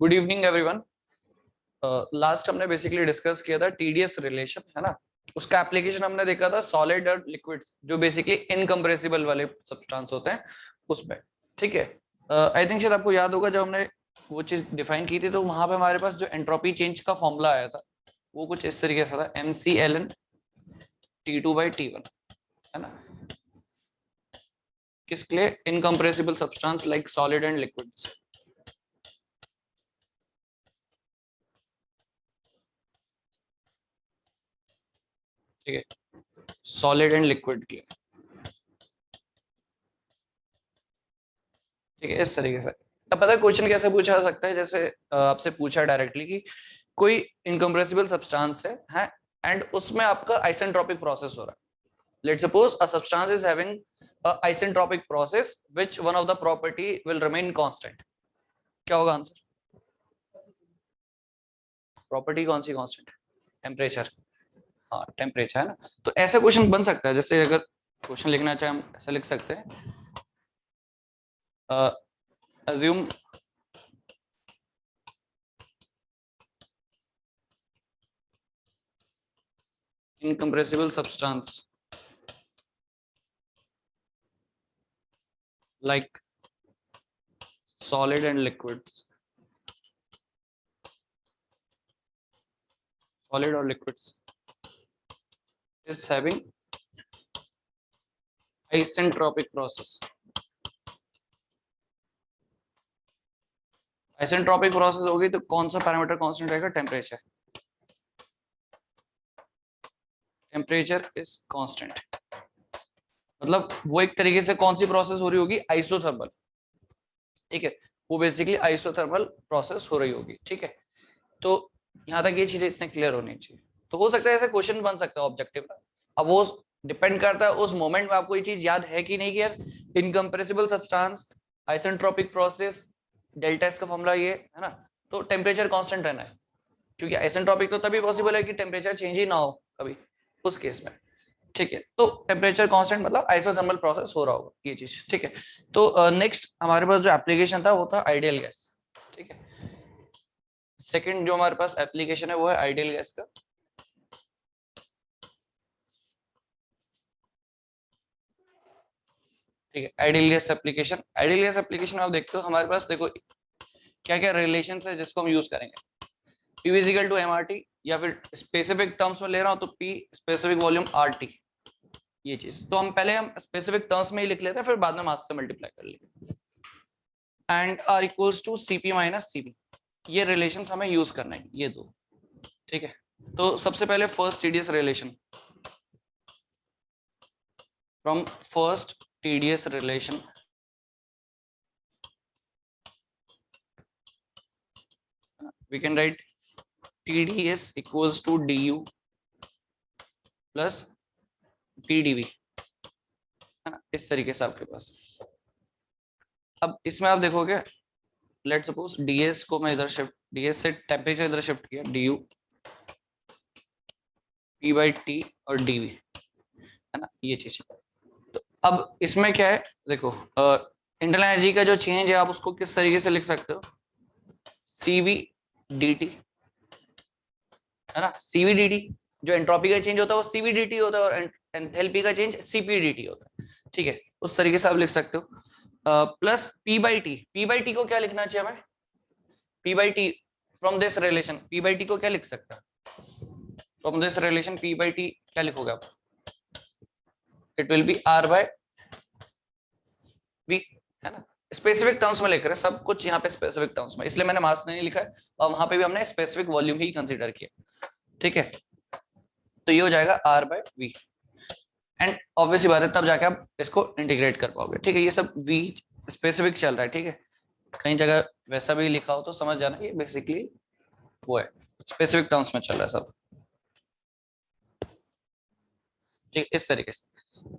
Good evening everyone. Last हमने basically discuss किया था टीडीएस रिलेशन, है ना। उसका एप्लीकेशन हमने देखा था सॉलिड और लिक्विड्स, जो बेसिकली इनकम्प्रेसिबल वाले सब्सटेंस होते हैं उसमें। ठीक है, आई थिंक शायद आपको याद होगा जब हमने वो चीज डिफाइन की थी तो वहां पे हमारे पास जो एंट्रोपी चेंज का फॉर्मूला आया था वो कुछ इस तरीके से था, McLn T2/T1, है ना। किसके लिए? Incompressible substance like solid and liquids. ठीक है, सॉलिड एंड लिक्विड के लिए। ठीक है, इस तरीके से। अब पता है क्वेश्चन कैसे पूछा जा सकता है, जैसे आपसे पूछा डायरेक्टली कि कोई इनकम्प्रेसिबल सब्सटेंस है एंड उसमें आपका आइसेंट्रोपिक प्रोसेस हो रहा है। Let's suppose a substance is having a isentropic process which one of the property will remain constant. क्या होगा आंसर? प्रॉपर्टी कौन सी कांस्टेंट? टेम्परेचर। हाँ, टेम्परेचर, है ना। तो ऐसा क्वेश्चन बन सकता है, जैसे अगर क्वेश्चन लिखना चाहे हम ऐसा लिख सकते हैं, assume incompressible substance like solid and liquids, solid or liquids is having isentropic process. Isentropic process होगी तो कौन सा पैरामीटर कांस्टेंट रहेगा? टेम्परेचर। टेम्परेचर इज कांस्टेंट, मतलब वो एक तरीके से कौन सी प्रोसेस हो रही होगी? आइसोथर्मल। ठीक है, वो बेसिकली आइसोथर्मल प्रोसेस हो रही होगी। ठीक है, तो यहाँ तक ये चीजें इतने क्लियर होनी चाहिए। तो हो सकता है ऐसे क्वेश्चन बन सकता है ऑब्जेक्टिव में। अब वो डिपेंड करता है उस मोमेंट में आपको ये चीज याद है कि नहीं कि यार incompressible substance, isentropic process, delta S का फॉर्मूला ये है ना। तो टेम्परेचर कांस्टेंट रहना है, क्योंकि आइसेंट्रोपिक तो तभी पॉसिबल है कि टेम्परेचर चेंज ही ना हो कभी उस केस में। ठीक है, तो टेम्परेचर कांस्टेंट मतलब आइसोथर्मल प्रोसेस हो रहा होगा ये चीज। ठीक है, तो नेक्स्ट हमारे पास जो एप्लीकेशन था वो था आइडियल गैस। ठीक है, सेकंड जो हमारे पास एप्लीकेशन है वो है आइडियल गैस का। ठीक है, ideal gas application. Ideal gas application आप देखते हो हमारे पास, देखो क्या क्या रिलेशन है जिसको हम यूज करेंगे। P इजिकल टू MRT, या फिर स्पेसिफिक टर्म्स में ले रहा हूं तो P स्पेसिफिक वॉल्यूम RT। ये चीज तो हम स्पेसिफिक टर्म्स में ही लिख लेते हैं, फिर बाद में मास से मल्टीप्लाई कर लेंगे। And R equals to CP minus CB, ये रिलेशन हमें यूज करना है, ये दो। ठीक है, तो सबसे पहले first TDS relation, from first TDS relation we can write TDS equals to DU plus TDV, है ना। इस तरीके से आपके पास। अब इसमें आप देखोगे, लेट सपोज DS को मैं इधर शिफ्ट, DS से टेम्परेचर इधर शिफ्ट किया, DU P/T और DV, है ना, ये चीज। तो अब इसमें क्या है, देखो इंटरनल एनर्जी का जो चेंज है आप उसको किस तरीके से लिख सकते हो? CVDT, है ना। CVDT, जो एंट्रोपी का चेंज होता है वो CVDT होता है, और एंथैल्पी का चेंज CPDT होता है। ठीक है, उस तरीके से आप लिख सकते हो। प्लस P/T को क्या लिखना चाहिए हमें? P/T from this relation, P/T को क्या लिख सकते हैं? फ्रॉम दिस रिलेशन P/T क्या लिखोगे आप? इट विल बी R/V, है ना। स्पेसिफिक टर्म्स में लिख रहे हैं सब कुछ यहाँ पे, स्पेसिफिक टर्म्स में, इसलिए मैंने मास नहीं लिखा है, और वहां पे भी हमने स्पेसिफिक वॉल्यूम ही कंसीडर किया। ठीक है, तो ये हो जाएगा R/V, एंड ऑब्वियसली बात है तब जाके आप इसको इंटीग्रेट कर पाओगे। ठीक है, ये सब V स्पेसिफिक चल रहा है। ठीक है, कहीं जगह वैसा भी लिखा हो तो समझ जाना, ये बेसिकली वो है, स्पेसिफिक टर्म्स में चल रहा है सब। ठीक, इस तरीके से।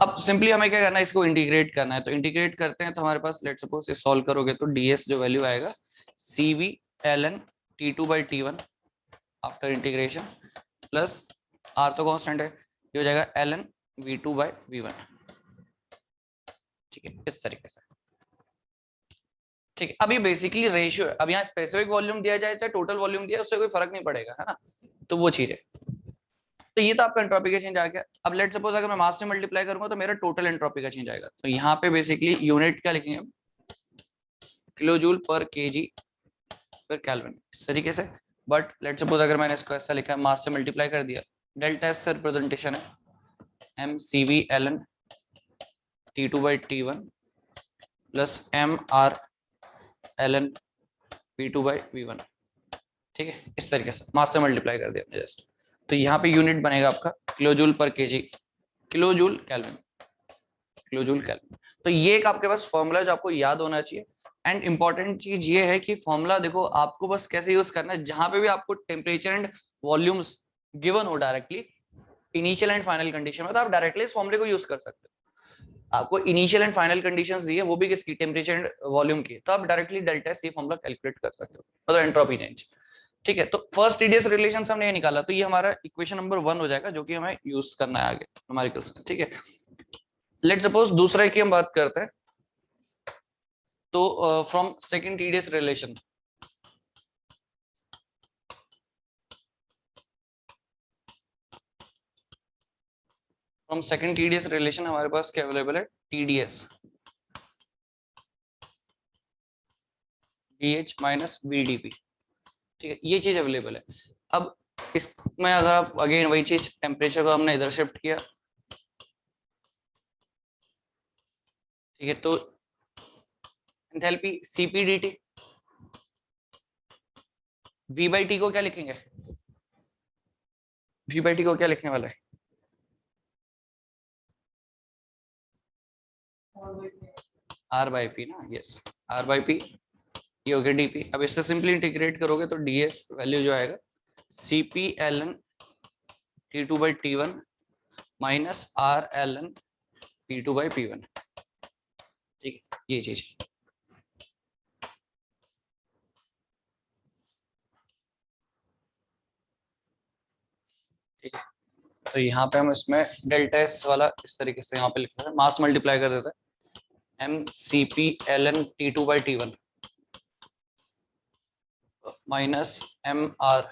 अब सिंपली हमें क्या करना है, इसको इंटीग्रेट करना है। तो इंटीग्रेट करते हैं, तो हमारे पास लेट सपोज ये सॉल्व करोगे तो DS जो वैल्यू आएगा CVln T2/T1 after integration, plus R तो कांस्टेंट है, ये हो जाएगा ln V2/V1। ठीक है, इस तरीके से। ठीक है, अब ये बेसिकली रेशियो है। अब यहाँ स्पेसिफिक वॉल्यूम दिया जाए चाहे टोटल वॉल्यूम दिया, उससे कोई फर्क नहीं पड़ेगा, है ना। तो वो चीज है। तो ये तो आपका एंट्रोपी का चेंज आ गया। अब लेट सपोज अगर मैं मास से मल्टीप्लाई करूंगा तो मेरा टोटल एंट्रोपी का चेंज आएगा। तो यहाँ पे बेसिकली यूनिट क्या लिखेंगे, किलो जूल पर केजी पर केल्विन, इस तरीके से। बट लेट सपोज अगर मैंने इसको ऐसा लिखा है, मास से मल्टीप्लाई कर दिया, डेल्टा एस से रिप्रेजेंटेशन है M C V L N T two by T one plus M R L N P two by V one. ठीक है, इस तरीके से मास से मल्टीप्लाई कर दिया हमने जस्ट। तो यहाँ पे यूनिट बनेगा आपका kilo joule per KG, kilo joule kelvin, kilo joule kelvin. तो ये एक आपके पास फॉर्मूला जो आपको याद होना चाहिए। एंड इंपॉर्टेंट चीज ये है कि फॉर्मूला देखो आपको बस कैसे यूज करना है, जहां पे भी आपको टेम्परेचर एंड वॉल्यूम्स गिवन हो directly initial and final condition में, तो आप डायरेक्टली इस फॉर्मूले को यूज कर सकते हो। आपको इनिशियल एंड फाइनल कंडीशंस दी है, वो भी किसकी, टेम्परेचर एंड वॉल्यूम की, तो आप डायरेक्टली डेल्टा एस ये फॉर्मूला कैलकुलेट कर सकते हो, मतलब एंट्रोपी चेंज। ठीक है, तो फर्स्ट टीडीएस रिलेशन हमने ये निकाला, तो ये हमारा इक्वेशन नंबर 1 हो जाएगा, जो कि हमें यूज करना है आगे न्यूमेरिकल्स में। ठीक है, लेट सपोज दूसरा की हम बात करते हैं। तो from second TDS relation, from second TDS relation हमारे पास क्या अवेलेबल है, टीडीएस डीएच माइनस बीडीपी। ठीक है, ये चीज अवेलेबल है। अब इसमें अगर आप अगेन वही चीज, टेम्परेचर को हमने इधर शिफ्ट किया, ठीक है, तो enthalpy CP DT, V by T को क्या लिखेंगे, वी बाई टी को क्या लिखने वाला है, आर बाई पी ना, यस, आर बाई पी, ये हो गया डीपी। अब इससे सिंपली इंटीग्रेट करोगे तो डीएस वैल्यू जो आएगा C P L N T two by T one minus R L N P two by P one. ठीक है, ये चीज। ठीक है, तो यहाँ पे हम इसमें डेल्टा एस वाला इस तरीके से यहाँ पे लिखते हैं, मास मल्टीप्लाई कर देते हैं, M C P L N T two by T one minus M R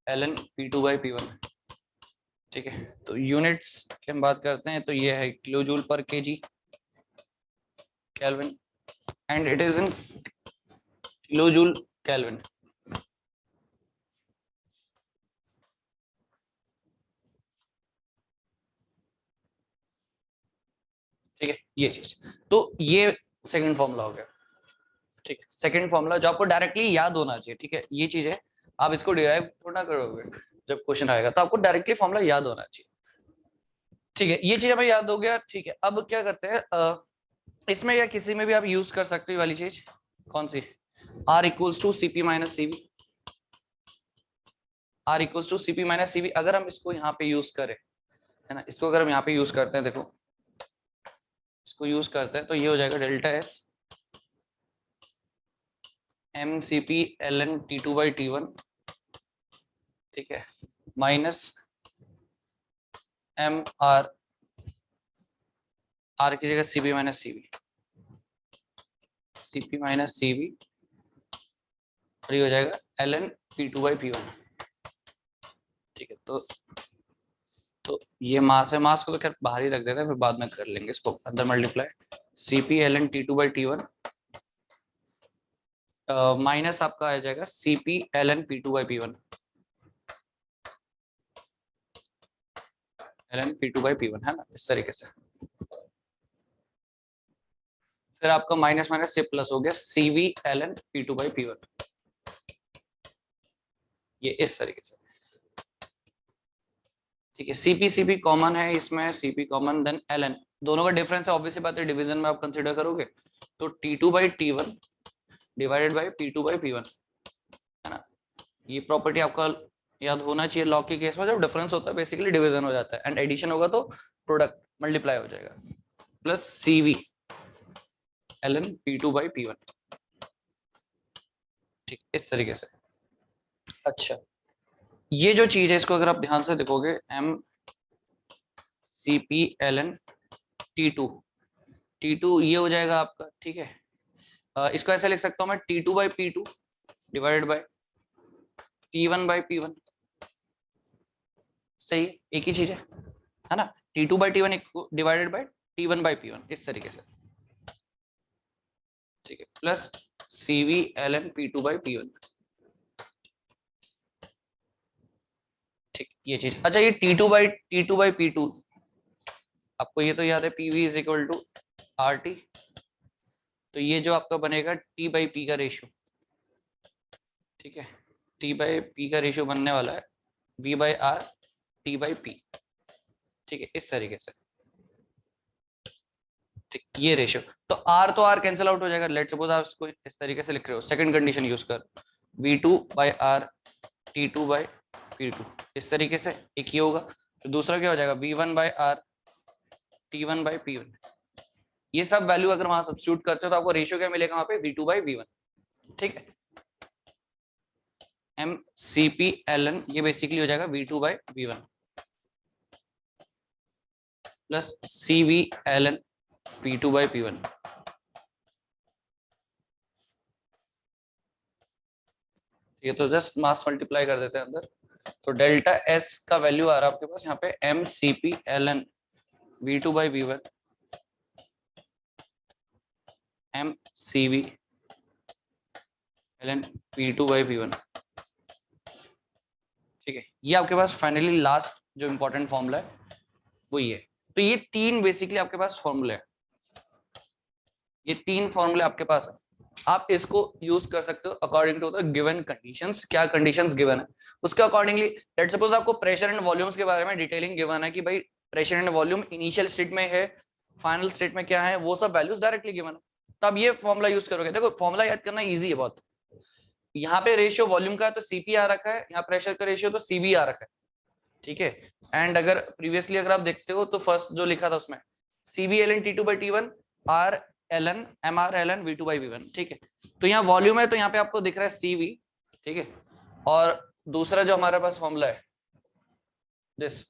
L N P two by P one. ठीक है, तो यूनिट्स की हम बात करते हैं, तो ये है kilo joule per KG kelvin, and it is in kilo joule kelvin. ठीक है, ये चीज। तो ये सेकंड फॉर्मूला हो गया। ठीक है, सेकंड फॉर्मूला जो आपको डायरेक्टली याद होना चाहिए। ठीक है, ये चीज है, आप इसको डिराइव थोड़ा करोगे, जब क्वेश्चन आएगा तो आपको डायरेक्टली फॉर्मूला याद होना चाहिए। ठीक है, ये चीज हमें याद हो गया। ठीक है, अब क्या करते हैं, इसमें या किसी में भी आप यूज कर सकते हो वाली चीज, कौन सी, R equals to CP minus CV, R equals to CP minus CV. अगर हम इसको यहाँ पे यूज करें, है ना, इसको अगर हम यहाँ पे यूज करते हैं, देखो इसको यूज करते हैं, तो ये हो जाएगा delta S M C P L N T two by T one, ठीक है, माइनस एम आर, आर की जगह CP minus CV, CP minus CV, और ये हो जाएगा L N P two by P one. ठीक है, तो ये मास है, मास को तो खैर बाहर ही रख देते हैं, फिर बाद में कर लेंगे इसको अंदर multiply, CP L N T two by T one minus आपका आ जाएगा CP L N P two by P one, L N P two by P one, है ना, इस तरीके से। फिर आपका माइनस माइनस से प्लस हो गया CV L N P two by P one, ये इस तरीके से। ठीक है, सीपी सीपी कॉमन है इसमें, CP common, then L N, दोनों का डिफरेंस है, ऑब्वियसली बात है, डिवीजन में आप कंसीडर करोगे तो T two by T one divided by P two by P one, है ना। ये प्रॉपर्टी आपका याद होना चाहिए, लॉग के केस में जब डिफरेंस होता है बेसिकली डिवीजन हो जाता है, एंड एडिशन होगा तो प्रोडक्ट मल्टीप्लाई हो जाएगा, plus CV L N P two by P one. ठीक, इस तरीके से। अच्छा, ये जो चीज है इसको अगर आप ध्यान से देखोगे, M C P L N T two ये हो जाएगा आपका, ठीक है, इसको ऐसे लिख सकता हूँ मैं T2/P2 डिवाइडेड बाय T1/P1। सही है, एक ही चीज है ना। T2/T1 डिवाइडेड बाय T1/P1 इस तरीके से, ठीक है, प्लस CVln P2/P1। ठीक, ये चीज। अच्छा, ये T2/P2 आपको ये तो याद है, PV is equal to RT। तो ये जो आपका बनेगा T/P का रेशियो, ठीक है, T/P का रेशियो बनने वाला है V/R T/P। ठीक है, इस तरीके से। ठीक, ये रेशियो। तो R कैंसिल आउट हो जाएगा। लेट सपोज आप इसको इस तरीके से लिख रहे हो, सेकंड कंडीशन यूज कर, V2/R T2/P2 इस तरीके से, एक ये होगा। तो दूसरा क्या हो जाएगा, V1/R T1/P1। ये सब वैल्यू अगर वहां सब्स्टिट्यूट करते हो तो आपको रेशियो क्या मिलेगा वहां पे, V2/V1। ठीक है, MCPln ये बेसिकली हो जाएगा V2/V1 प्लस CVln P2/P1। ये तो जस्ट मास मल्टीप्लाई कर देते हैं अंदर। तो डेल्टा S का वैल्यू आ रहा है आपके पास यहाँ पे MCPln V2/V1 MCVln P2/P1। ठीक है, ये आपके पास फाइनली लास्ट जो इंपॉर्टेंट फॉर्मूला है वो ये। तो ये तीन बेसिकली आपके पास फॉर्मूले हैं, ये तीन फॉर्मूले आपके पास है। आप इसको यूज कर सकते हो according to the given conditions. क्या कंडीशंस गिवन है उसके अकॉर्डिंगली। लेट्स सपोज आपको प्रेशर एंड वॉल्यूम्स के बारे में डिटेलिंग गिवन है कि भाई pressure and volume initial state में है, फाइनल स्टेट में क्या है, वो सब वैल्यूज डायरेक्टली गिवन है। तब ये फॉर्मूला यूज करोगे। देखो फॉर्मूला याद करना इजी है बहुत। यहाँ पे रेशियो वॉल्यूम का है तो CP आ रखा है, यहाँ प्रेशर का रेशियो तो CB आ रखा है। ठीक है, एंड अगर प्रीवियसली अगर आप देखते हो तो फर्स्ट जो लिखा था उसमें CBln T2/T1 Rln MRln V2/V1। ठीक है, तो यहाँ वॉल्यूम है तो यहाँ पे आपको दिख रहा है CV। ठीक है, और दूसरा जो हमारे पास फॉर्मूला है दिस,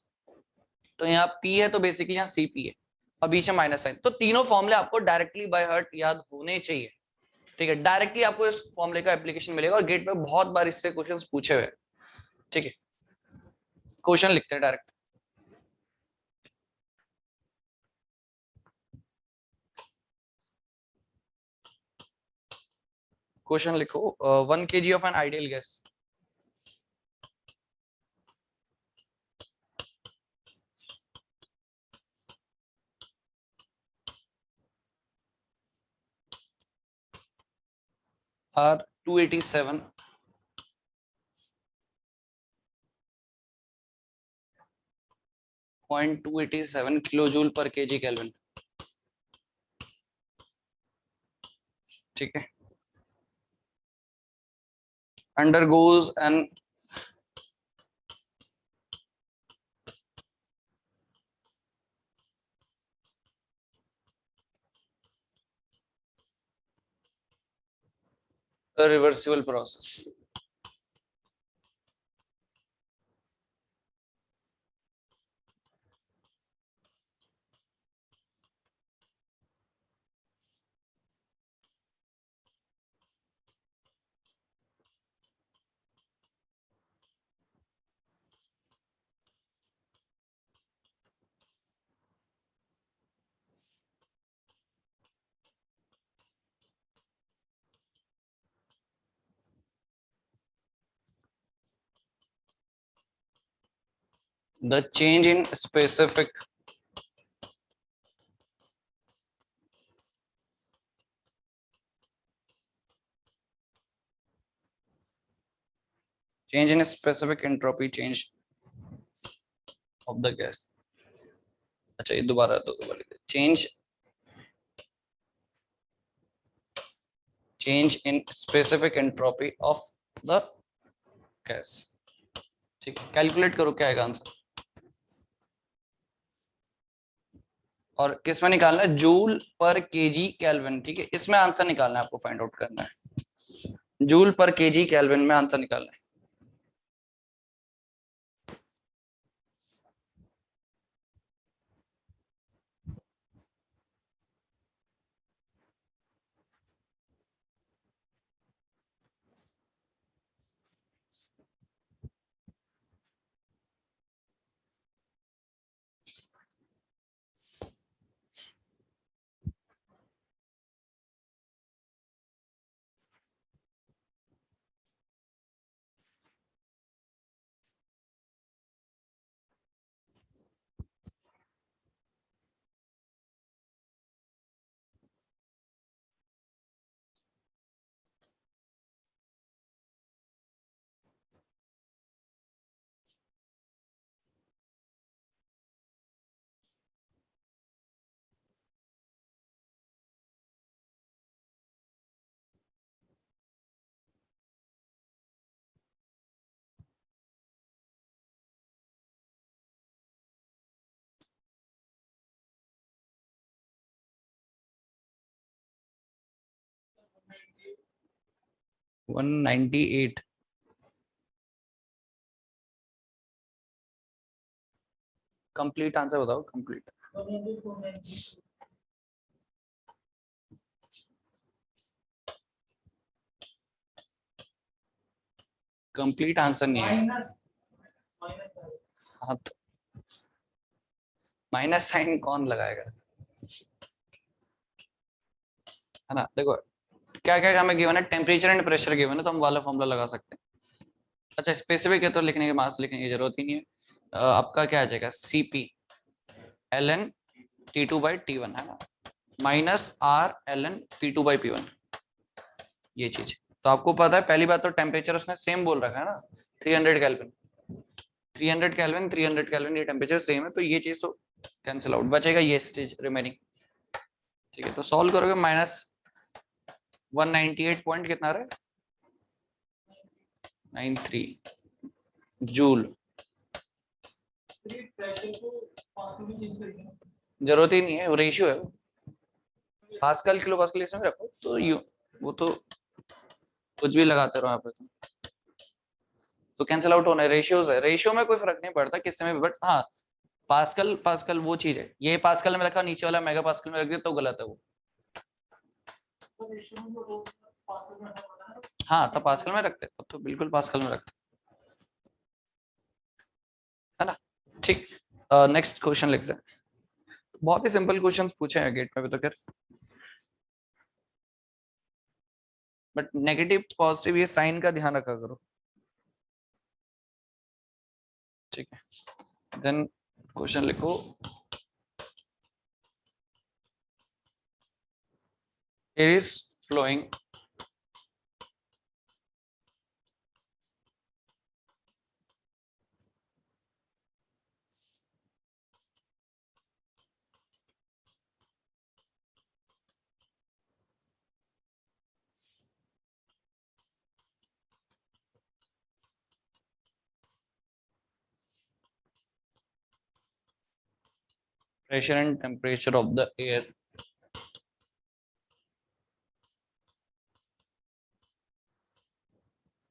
तो यहाँ P है तो बेसिकली यहाँ CP है और बीच में माइनस साइन। तो तीनों फॉर्मूले आपको डायरेक्टली बाय हार्ट याद होने चाहिए। ठीक है, डायरेक्टली आपको इस फॉर्मूले का एप्लीकेशन मिलेगा और गेट पे बहुत बार इससे क्वेश्चंस पूछे हुए। ठीक है, क्वेश्चन लिखते हैं डायरेक्ट। क्वेश्चन लिखो, 1 kg of an ideal gas R 287.287 kilo joule per KG kelvin. ठीक है, undergoes an irreversible process। The change in specific entropy change of the gas। अच्छा ये दोबारा change in specific entropy of the gas। ठीक है, calculate करो क्या आएगा आंसर। और किस में निकालना है, जूल पर केजी केल्विन। ठीक है, इसमें आंसर निकालना है आपको, फाइंड आउट करना है जूल पर केजी केल्विन में आंसर निकालना है। 198। कंप्लीट आंसर बताओ, कंप्लीट। कंप्लीट आंसर नहीं है। हाँ तो माइनस साइन कौन लगाएगा, है ना। देखो क्या क्या हमें गिवन है, टेम्परेचर एंड प्रेशर गिवन है, तो हम वाला फॉर्मूला लगा सकते हैं। अच्छा स्पेसिफिक है तो लिखने के, मास लिखने की जरूरत ही नहीं है। आपका क्या आ जाएगा, CP ln T2/T1 है ना, माइनस R ln P2/P1, ये चीज। तो आपको पता है पहली बात तो टेम्परेचर उसने सेम बोल रखा है ना, 300 केल्विन, 300 केल्विन 300 केल्विन, ये टेम्परेचर सेम है, तो ये चीज तो कैंसिल आउट, बचेगा ये स्टेज रिमेनिंग। ठीक है, तो सॉल्व करोगे, माइनस 198 पॉइंट कितना रहा, 93 जूल। जरूरत ही नहीं है, वो रेशियो है, पास्कल किलो पास्कल इसमें रखो, तो यू वो तो कुछ भी लगाते रहो यहाँ पे, तो कैंसिल आउट होना है, रेशियोज है, रेशियो में कोई फर्क नहीं पड़ता किससे में भी, बट हाँ पास्कल पास्कल वो चीज है, ये पास्कल में रखा, नीचे वाला मेगा पास्कल में रख दिया तो गलत है वो। हाँ तो पास्कल में रखते, तब तो बिल्कुल पास्कल में रखते, है ना। ठीक, नेक्स्ट क्वेश्चन लिखते हैं। बहुत ही सिंपल क्वेश्चंस पूछे हैं गेट में भी तो खैर, बट नेगेटिव पॉजिटिव ये साइन का ध्यान रखा करो। ठीक है, देन क्वेश्चन लिखो, air is flowing pressure and temperature of the air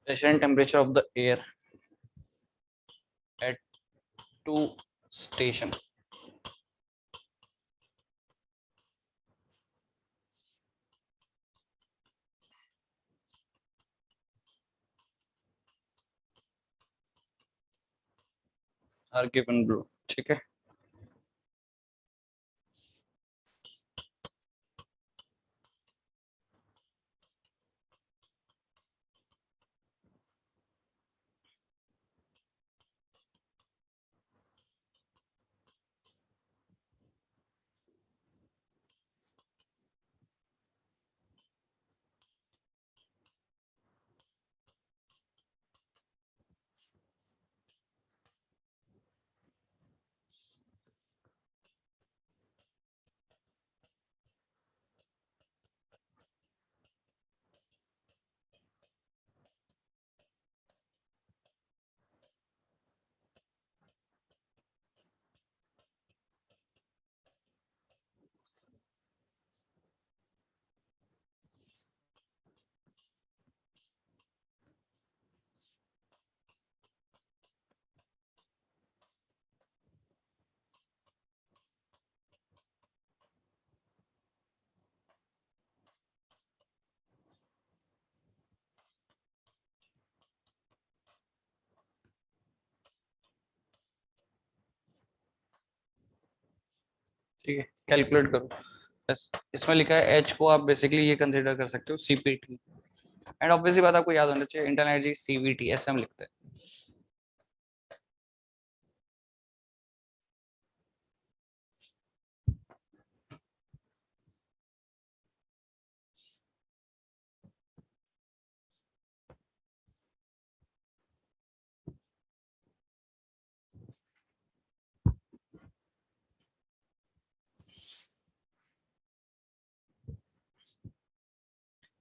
pressure and temperature of the air at two station are given below। ठीक है, ठीक है, कैलकुलेट करो। बस इसमें लिखा है एच को आप बेसिकली ये कंसीडर कर सकते हो CPT, एंड ऑब्वियसली बात आपको याद होना चाहिए, इंटरनल एनर्जी CVT ऐसे हम लिखते हैं।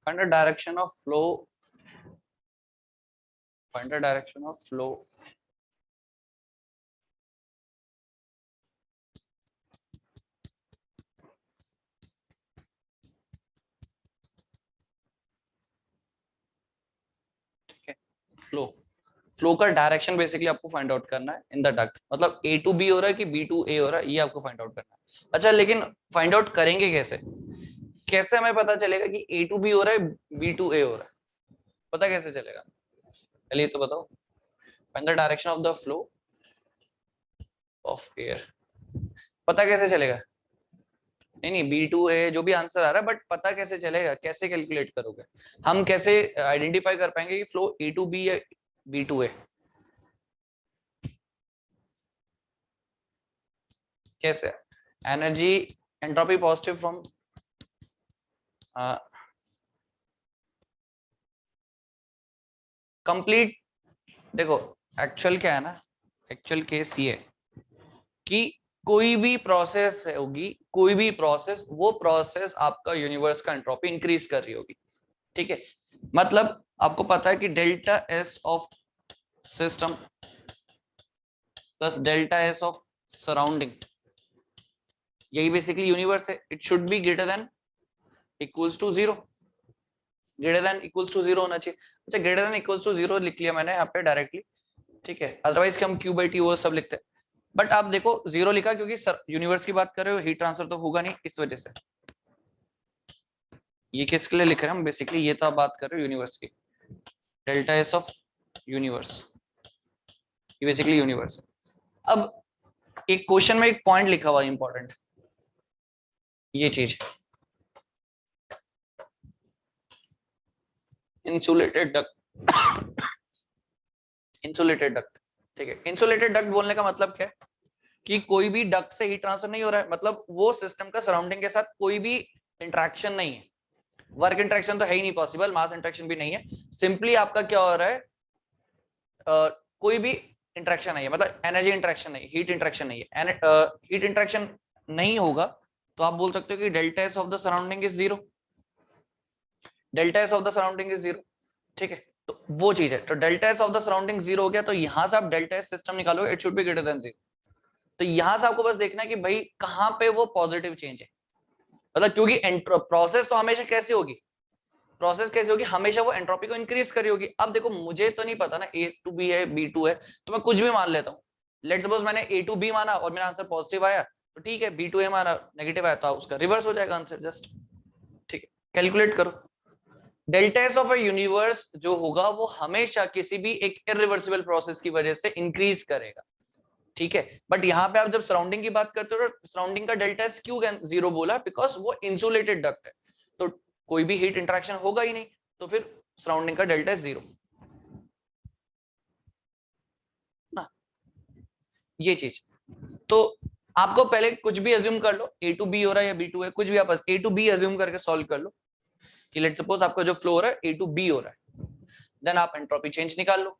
find the direction of flow find the direction of flow flow का डायरेक्शन बेसिकली आपको फाइंड आउट करना है इन द डक्ट, मतलब A टू B हो रहा है कि B टू A हो रहा है, ये आपको फाइंड आउट करना है। अच्छा, लेकिन फाइंड आउट करेंगे कैसे? कैसे हमें पता चलेगा कि A टू B हो रहा है, B टू A हो रहा है? पता कैसे चलेगा? पहले ये तो बताओ, find the direction of the flow of air. पता कैसे चलेगा? नहीं, B2A जो भी आंसर आ रहा है, बट पता कैसे चलेगा? कैसे कैलकुलेट करोगे? हम कैसे आइडेंटिफाई कर पाएंगे कि फ्लो A टू B या B टू A? कैसे? Energy entropy positive from complete. देखो, एक्चुअल क्या है ना, एक्चुअल केस ये कि कोई भी प्रोसेस होगी, कोई भी प्रोसेस, वो प्रोसेस आपका यूनिवर्स का एंट्रोपी इंक्रीज कर रही होगी। ठीक है, मतलब आपको पता है कि delta S of system plus delta S of surrounding, यही बेसिकली यूनिवर्स है। It should be greater than equals to zero, greater than equals to zero होना चाहिए। अच्छा, greater than equals to zero लिख लिया मैंने यहाँ पे डायरेक्टली, ठीक है, अदरवाइज हम क्यू बाई टी वो सब लिखते हैं। बट आप देखो जीरो लिखा क्योंकि यूनिवर्स की बात कर रहे हो, हीट ट्रांसफर तो होगा नहीं, इस वजह से। ये किसके लिए लिख रहे हैं हम? बेसिकली ये तो आप बात कर रहे हो यूनिवर्स की, डेल्टा एस ऑफ यूनिवर्स, ये बेसिकली यूनिवर्स है। अब एक क्वेश्चन में एक पॉइंट लिखा हुआ इंपॉर्टेंट, ये चीज, इंसुलेटेड डक्ट, इंसुलेटेड डक्ट। ठीक है, इंसुलेटेड डक्ट बोलने का मतलब क्या है कि कोई भी डक्ट से हीट ट्रांसफर नहीं हो रहा है, मतलब वो सिस्टम का सराउंडिंग के साथ कोई भी इंटरेक्शन नहीं है। वर्क इंटरेक्शन तो है ही नहीं पॉसिबल, मास इंटरेक्शन भी नहीं है। सिंपली आपका क्या हो रहा है, कोई भी इंटरेक्शन नहीं है, मतलब एनर्जी इंटरेक्शन नहीं, हीट इंटरेक्शन नहीं है। हीट इंटरेक्शन नहीं होगा तो आप बोल सकते हो कि delta S of the surrounding is zero, delta S of the surrounding is zero. ठीक है, तो वो चीज है। तो delta S of the surrounding zero हो गया, तो यहां से आप डेल्टा एस सिस्टम निकालोगे, it should be greater than zero. तो यहां से आपको बस देखना है कि भाई कहां पे वो पॉजिटिव चेंज है, मतलब क्योंकि प्रोसेस तो हमेशा कैसी होगी, प्रोसेस कैसी होगी, हमेशा वो एंट्रोपी को इंक्रीज करी होगी। अब देखो मुझे तो नहीं पता ना A टू B है B टू है, तो मैं कुछ भी मान लेता हूँ। लेट सपोज मैंने A टू B माना और मेरा आंसर पॉजिटिव आया, तो ठीक है, B टू A माना नेगेटिव आया, तो उसका रिवर्स हो जाएगा आंसर जस्ट। ठीक है, कैलकुलेट करो। Delta S of a universe जो होगा वो हमेशा किसी भी एक इरिवर्सिबल प्रोसेस की वजह से इंक्रीज करेगा। ठीक है, बट यहाँ पे आप जब सराउंडिंग की बात करते हो तो सराउंडिंग का डेल्टा एस क्यों जीरो बोला? बिकॉज वो इंसुलेटेड डक्ट है, तो कोई भी हीट इंटरेक्शन होगा ही नहीं, तो फिर सराउंडिंग का डेल्टा एस जीरो ना, ये चीज। तो आपको पहले कुछ भी अज्यूम कर लो, A टू B हो रहा है या B टू है, कुछ भी आप A टू B अज्यूम करके सॉल्व कर लो कि लेट सपोज आपका जो फ्लो हो रहा है A टू B हो रहा है, देन आप एंट्रोपी चेंज निकाल लो।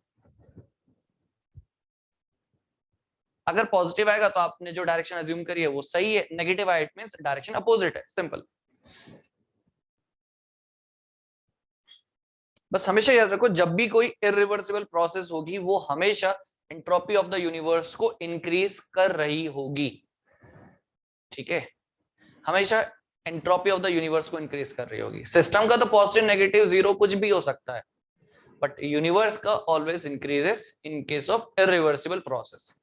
अगर पॉजिटिव आएगा तो आपने जो डायरेक्शन अज्यूम करी है वो सही है, नेगेटिव आया इट मींस डायरेक्शन अपोजिट है, सिंपल। बस हमेशा याद रखो, जब भी कोई इरिवर्सिबल प्रोसेस होगी वो हमेशा एंट्रोपी ऑफ द यूनिवर्स को इंक्रीज कर रही होगी। ठीक है, हमेशा एंट्रोपी ऑफ द यूनिवर्स को इंक्रीज कर रही होगी। सिस्टम का तो पॉजिटिव नेगेटिव जीरो कुछ भी हो सकता है, बट यूनिवर्स का always increases in case of irreversible process.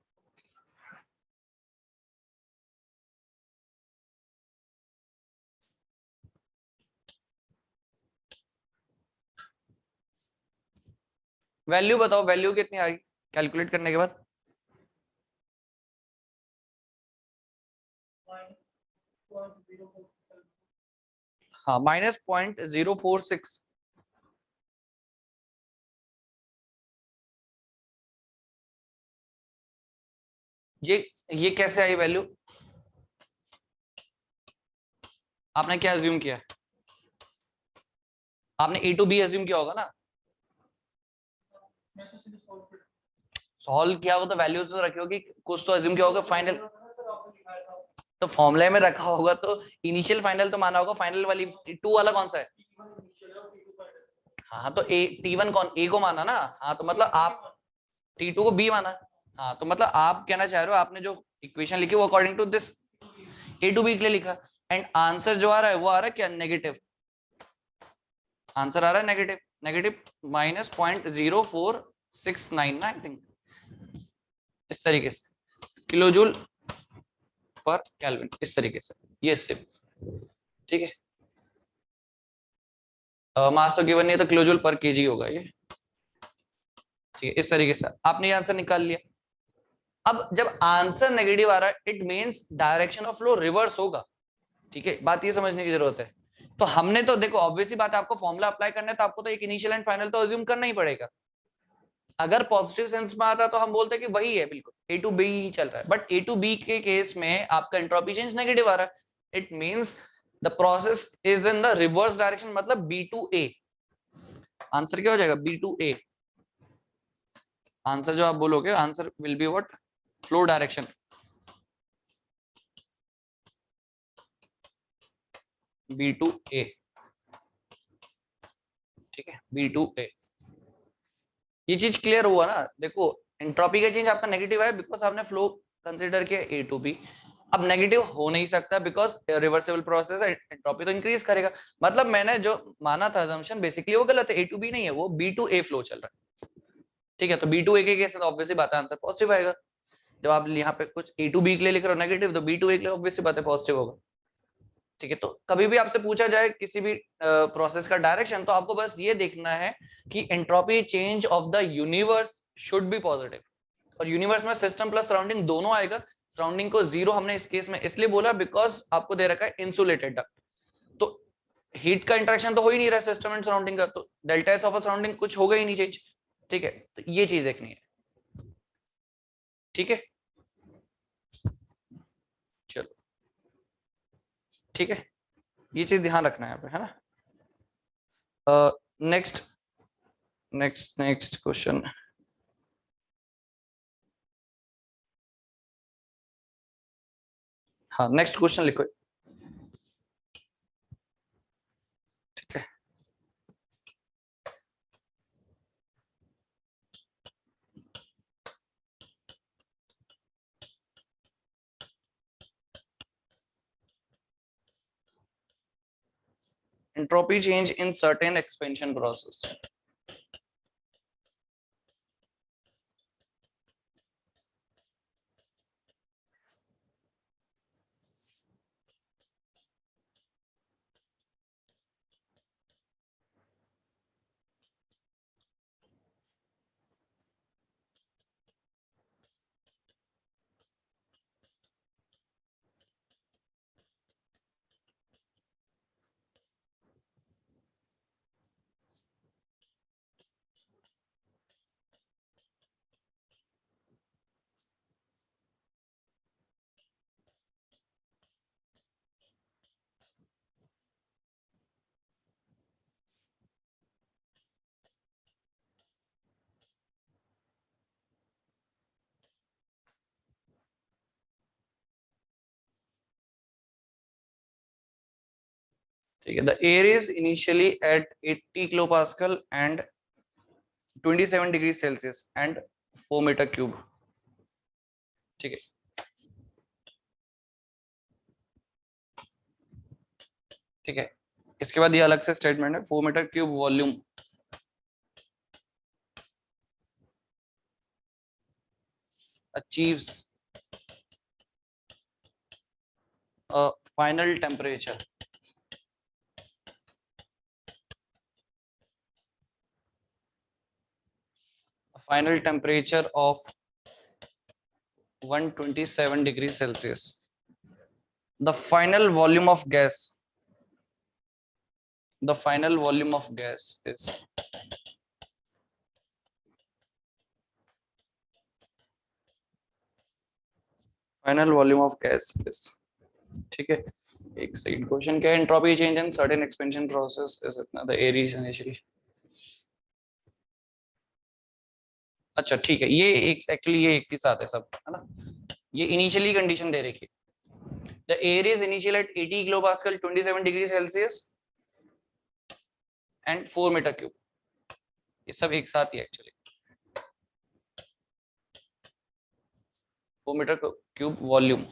Value बताओ, वैल्यू कितनी आई कैलकुलेट करने के बाद? हाँ, -0.046। ये कैसे आई वैल्यू? आपने क्या अज्यूम किया? आपने A टू B अज्यूम किया होगा ना, सॉल्व किया होगा तो वैल्यू तो रखी होगी, कुछ तो अज्यूम किया होगा फाइनल, तो फॉर्मूले में रखा होगा तो इनिशियल फाइनल तो माना होगा, फाइनल वाली टू वाला कौन सा है? हाँ, तो T1 कौन, A को माना ना, हाँ तो मतलब आप T2 को B माना। हाँ, तो मतलब आप कहना चाह रहे हो आपने जो इक्वेशन लिखी वो according to this A to B के लिए लिखा, एंड आंसर जो आ रहा है वो आ रहा है क्या? नेगेटिव आंसर आ रहा है, नेगेटिव, नेगेटिव -0.04 699 आई थिंक, इस तरीके से किलो जूल पर केल्विन, इस तरीके से ये स्टेप। ठीक है, मास तो गिवन नहीं है तो किलो जूल पर केजी होगा ये। ठीक है, इस तरीके से आपने ये आंसर निकाल लिया। अब जब आंसर नेगेटिव आ रहा है it means direction of flow reverse होगा। ठीक है, बात ये समझने की जरूरत है। तो हमने तो देखो ऑब्वियसली बात है, आपको फॉर्मूला अप्लाई करना है तो आपको तो एक इनिशियल एंड फाइनल तो अज्यूम करना ही पड़ेगा। अगर पॉजिटिव सेंस में आता तो हम बोलते कि वही है, बिल्कुल ए टू बी ही चल रहा है, बट ए टू बी के केस में आपका एंट्रोपी चेंज नेगेटिव आ रहा है। It means the process is in the reverse direction, मतलब बी टू ए। आंसर क्या हो जाएगा? B to A. आंसर जो आप बोलोगे answer will be what? Flow direction B to A. ठीक है, बी टू ए। ये चीज क्लियर हुआ ना? देखो एंट्रोपी का चेंज आपका नेगेटिव है बिकॉज आपने फ्लो कंसीडर किया ए टू बी। अब नेगेटिव हो नहीं सकता बिकॉज रिवर्सिबल प्रोसेस है, एंट्रोपी तो इंक्रीज करेगा। मतलब मैंने जो माना था असम्पशन बेसिकली वो गलत है, ए टू बी नहीं है, वो बी टू ए फ्लो चल रहा है। ठीक है, तो बी टू ए के केस में ऑब्वियसली बात है आंसर पॉजिटिव आएगा। जब आप यहाँ पे कुछ ए टू बी के लिए लिख रहे हो नेगेटिव, तो बी टू ए के लिए ऑब्वियसली बात है पॉजिटिव होगा। ठीक है, तो कभी भी आपसे पूछा जाए किसी भी प्रोसेस का डायरेक्शन, तो आपको बस ये देखना है कि entropy change of the universe should be positive. और यूनिवर्स में सिस्टम प्लस सराउंडिंग दोनों आएगा। सराउंडिंग को जीरो हमने इस केस में इसलिए बोला बिकॉज आपको दे रखा है इंसुलेटेड डक्ट, तो हीट का इंटरेक्शन तो हो ही नहीं रहा सिस्टम एंड सराउंडिंग का, तो डेल्टा एस ऑफ सराउंडिंग कुछ होगा ही नहीं चेंज। ठीक है, तो ये चीज देखनी है। ठीक है, चलो ठीक है, ये चीज ध्यान रखना है यहाँ पे, है ना? Next next next question. हाँ, नेक्स्ट क्वेश्चन लिखो। ठीक है, entropy change in certain expansion process. ठीक है, the air is initially at 80 kilopascal and 27 degrees Celsius and 4 meter cube. ठीक है, ठीक है, इसके बाद ये अलग से स्टेटमेंट है 4 meter cube volume achieves a final temperature of 127 degrees Celsius. The final volume of gas is ठीक है, एक सेकंड, क्वेश्चन क्या है? Entropy change in certain expansion process is इतना द एयर इज इनिशियली। अच्छा ठीक है, ये एक एक्चुअली ये एक के साथ है सब, है ना? ये इनिशियली कंडीशन दे रखी है, the air is initial at 80 kilopascal 27 degree Celsius and 4 meter cube. ये सब एक साथ ही एक्चुअली 4 मीटर क्यूब वॉल्यूम।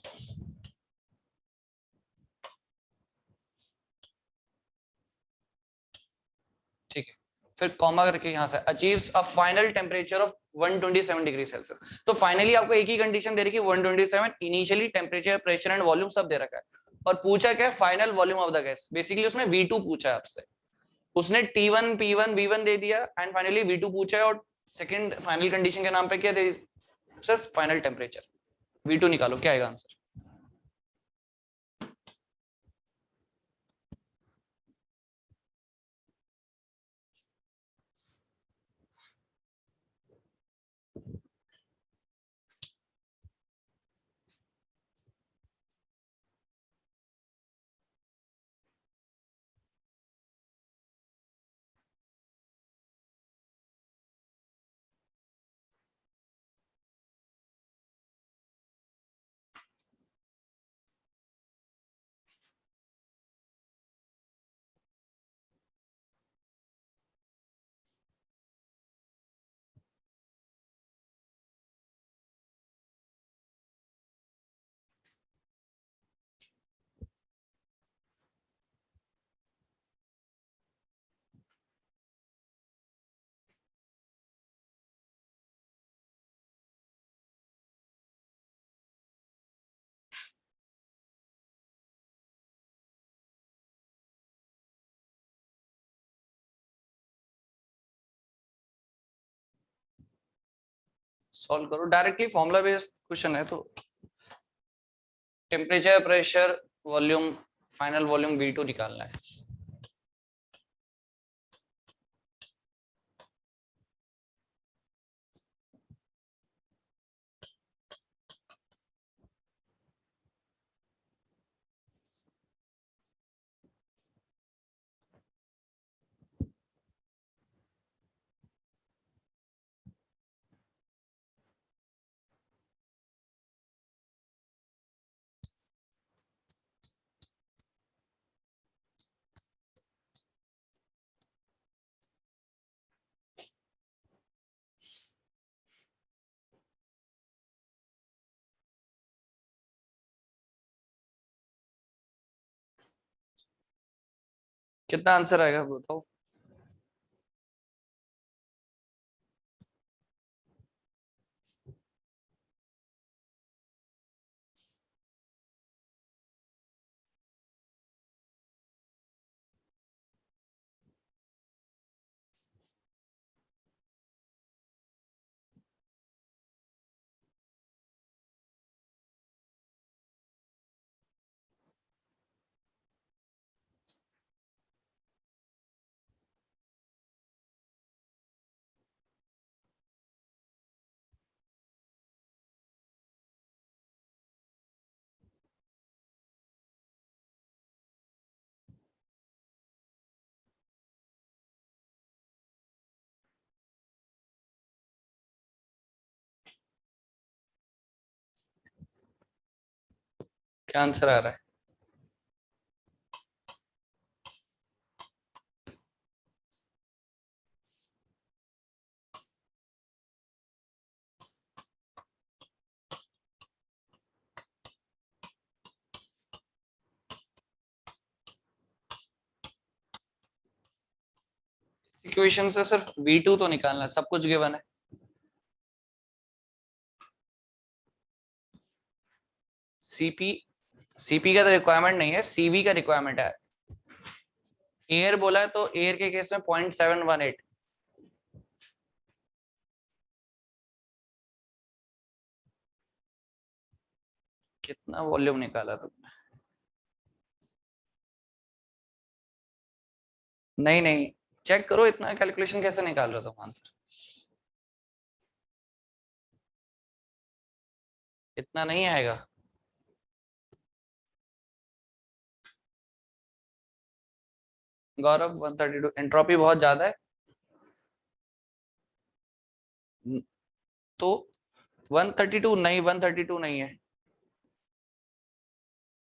ठीक है, फिर कॉमा करके यहाँ से achieves a final temperature of 127 degree Celsius. तो फाइनली आपको एक ही कंडीशन दे रही है 127, initially temperature, pressure and volume सब दे रखा है, और पूछा क्या, final volume of the gas. Basically उसने V2 पूछा है आपसे, उसने T1 P1 V1 दे दिया एंड फाइनली V2 पूछा है, और सेकंड फाइनल कंडीशन के नाम पे क्या दे, सिर्फ फाइनल टेम्परेचर। V2 निकालो, क्या आएगा आंसर। सॉल्व करो, डायरेक्टली फॉर्मूला बेस्ड क्वेश्चन है, तो temperature, pressure, volume, final volume V2 निकालना है। कितना आंसर आएगा बताओ। क्या आंसर आ रहा है। इक्वेशन से सिर्फ V2 तो निकालना है, सब कुछ गिवन है। सीपी का तो रिक्वायरमेंट नहीं है, CV का रिक्वायरमेंट है। एयर बोला है तो एयर के केस में 0.718। कितना वॉल्यूम निकाला तुमने। नहीं नहीं, चेक करो इतना कैलकुलेशन कैसे निकाल रहे हो तुम आंसर। इतना नहीं आएगा। गौरव 132 एंट्रोपी बहुत ज्यादा है। तो 132 नहीं, 132 नहीं है।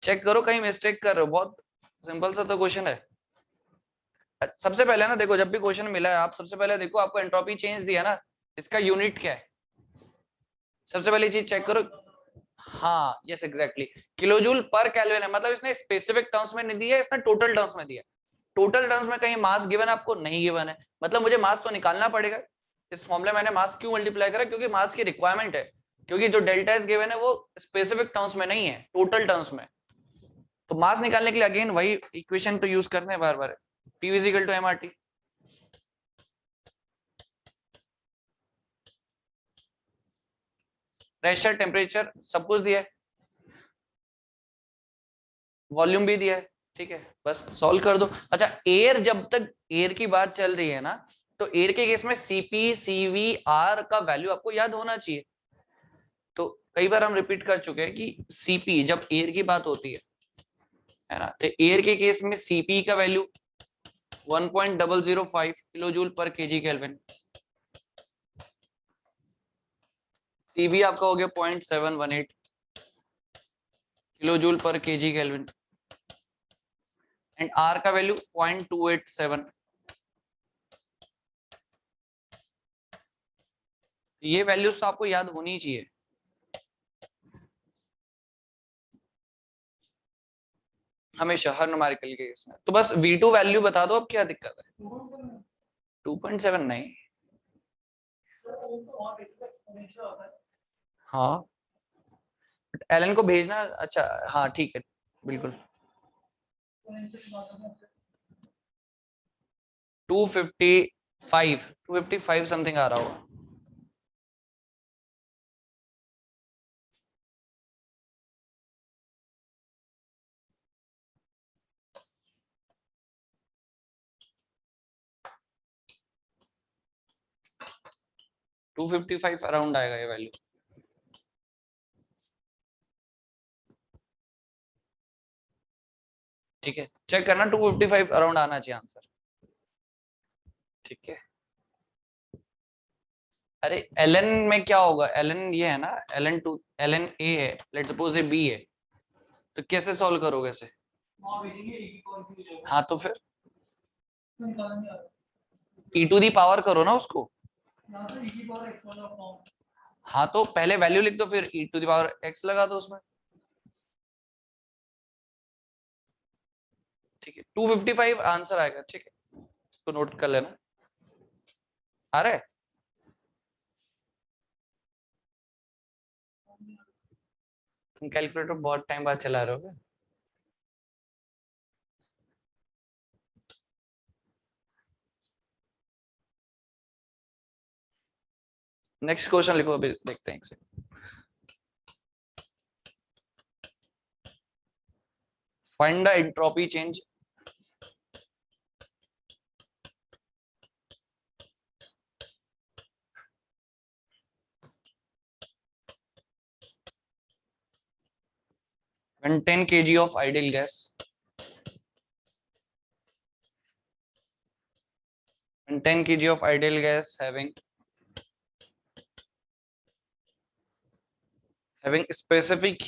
चेक करो कहीं मिस्टेक कर रहे हो, बहुत सिंपल सा तो क्वेश्चन है। सबसे पहले ना देखो, जब भी क्वेश्चन मिला है आप सबसे पहले देखो आपको एंट्रोपी चेंज दिया ना, इसका यूनिट क्या है, सबसे पहले चीज चेक करो। हाँ यस एग्जैक्टली, किलोजूल पर केल्विन है, मतलब इसने स्पेसिफिक टर्म्स में नहीं दिया, इसने टोटल टर्म्स में दिया। टोटल टर्म्स में कहीं मास गिवन आपको नहीं गिवन है, मतलब मुझे मास तो निकालना पड़ेगा। इस फॉर्मूले मैंने मास क्यों मल्टीप्लाई करा, क्योंकि मास की रिक्वायरमेंट है, क्योंकि जो डेल्टा एस गिवन है वो स्पेसिफिक टर्म्स में नहीं है, टोटल टर्म्स में। तो मास निकालने के लिए अगेन वही इक्वेशन तो यूज करते हैं बार बार, P equal to MRT. Pressure, temperature सब कुछ दिया है, वॉल्यूम भी दिया है, ठीक है, बस सॉल्व कर दो। अच्छा, एयर, जब तक एयर की बात चल रही है ना, तो एयर के केस में सीपी सीवी आर का वैल्यू आपको याद होना चाहिए। तो कई बार हम रिपीट कर चुके हैं कि सीपी जब एयर की बात होती है ना, तो एयर के केस में सीपी का value 1.005 kilo joule per KG kelvin, CV आपका हो गया 0.718 kilo joule per KG kelvin, and R का वैल्यू 0.287। ये वैल्यूज तो आपको याद होनी चाहिए। हमेशा हर न्यूमेरिकल के केस में। तो बस V2 वैल्यू बता दो, अब क्या दिक्कत है। 2.7 नहीं, हाँ एलन को भेजना, अच्छा हाँ ठीक है, बिल्कुल। 255 समथिंग आ रहा होगा। टू 255 अराउंड आएगा ये वैल्यू। ठीक है, चेक करना, 255 अराउंड आना चाहिए आंसर। ठीक है, अरे एलन में क्या होगा, एलन ये है ना, एलन एलन ए है, लेट सपोज ए बी है, तो कैसे सॉल्व करोगे इसे। हाँ तो फिर ई टू दी पावर करो ना उसको। हाँ तो पहले वैल्यू लिख दो, फिर ई टू दी पावर एक्स लगा दो उसमें। ठीक है, 255 आंसर आएगा, ठीक है, इसको नोट कर लेना। आ रहा है, तुम कैलकुलेटर बहुत टाइम बाद चला रहे हो। नेक्स्ट क्वेश्चन लिखो, अभी देखते हैं एक से। Find the entropy change when 10 kg of ideal gas, when 10 kg of ideal gas having specific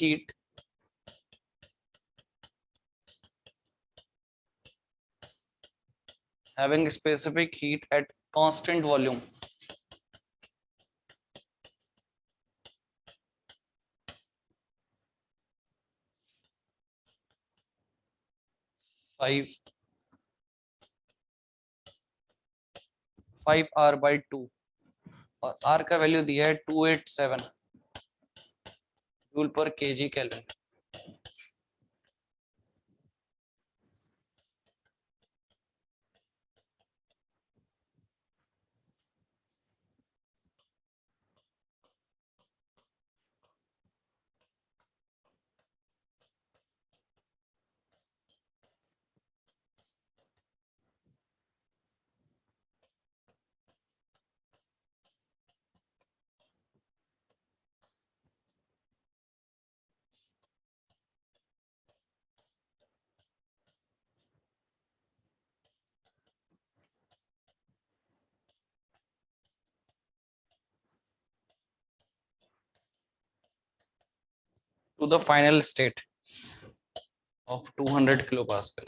heat at constant volume, five 5R/2, और R का वैल्यू दिया है 287 joule per KG kelvin. to the final state of 200 kilopascal.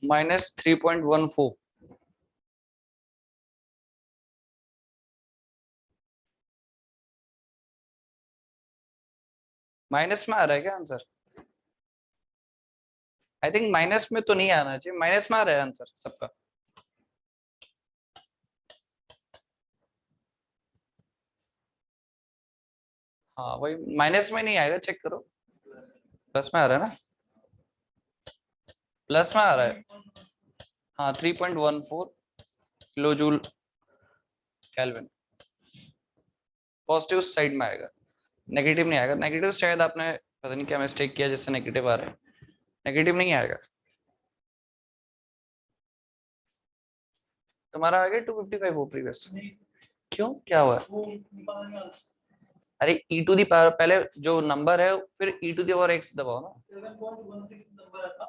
-3.14। Minus में आ रहा है क्या answer? I think minus में तो नहीं आना चाहिए, माइनस में आ रहा है आंसर सबका। हाँ वही, माइनस में नहीं आएगा, चेक करो। प्लस में आ रहा है ना? प्लस में आ रहा है। हाँ 3.14 kilo joule kelvin. Positive side में आएगा, नेगेटिव नहीं आएगा। नेगेटिव शायद आपने पता नहीं क्या मिस्टेक किया जिससे नेगेटिव आ रहा है, नेगेटिव नहीं आएगा। तुम्हारा आ गया 255 हो प्रीवियस? क्यों, क्या हुआ? अरे ई टू दी पावर, पहले जो नंबर है फिर ई टू दी पावर एक्स दबाओ ना।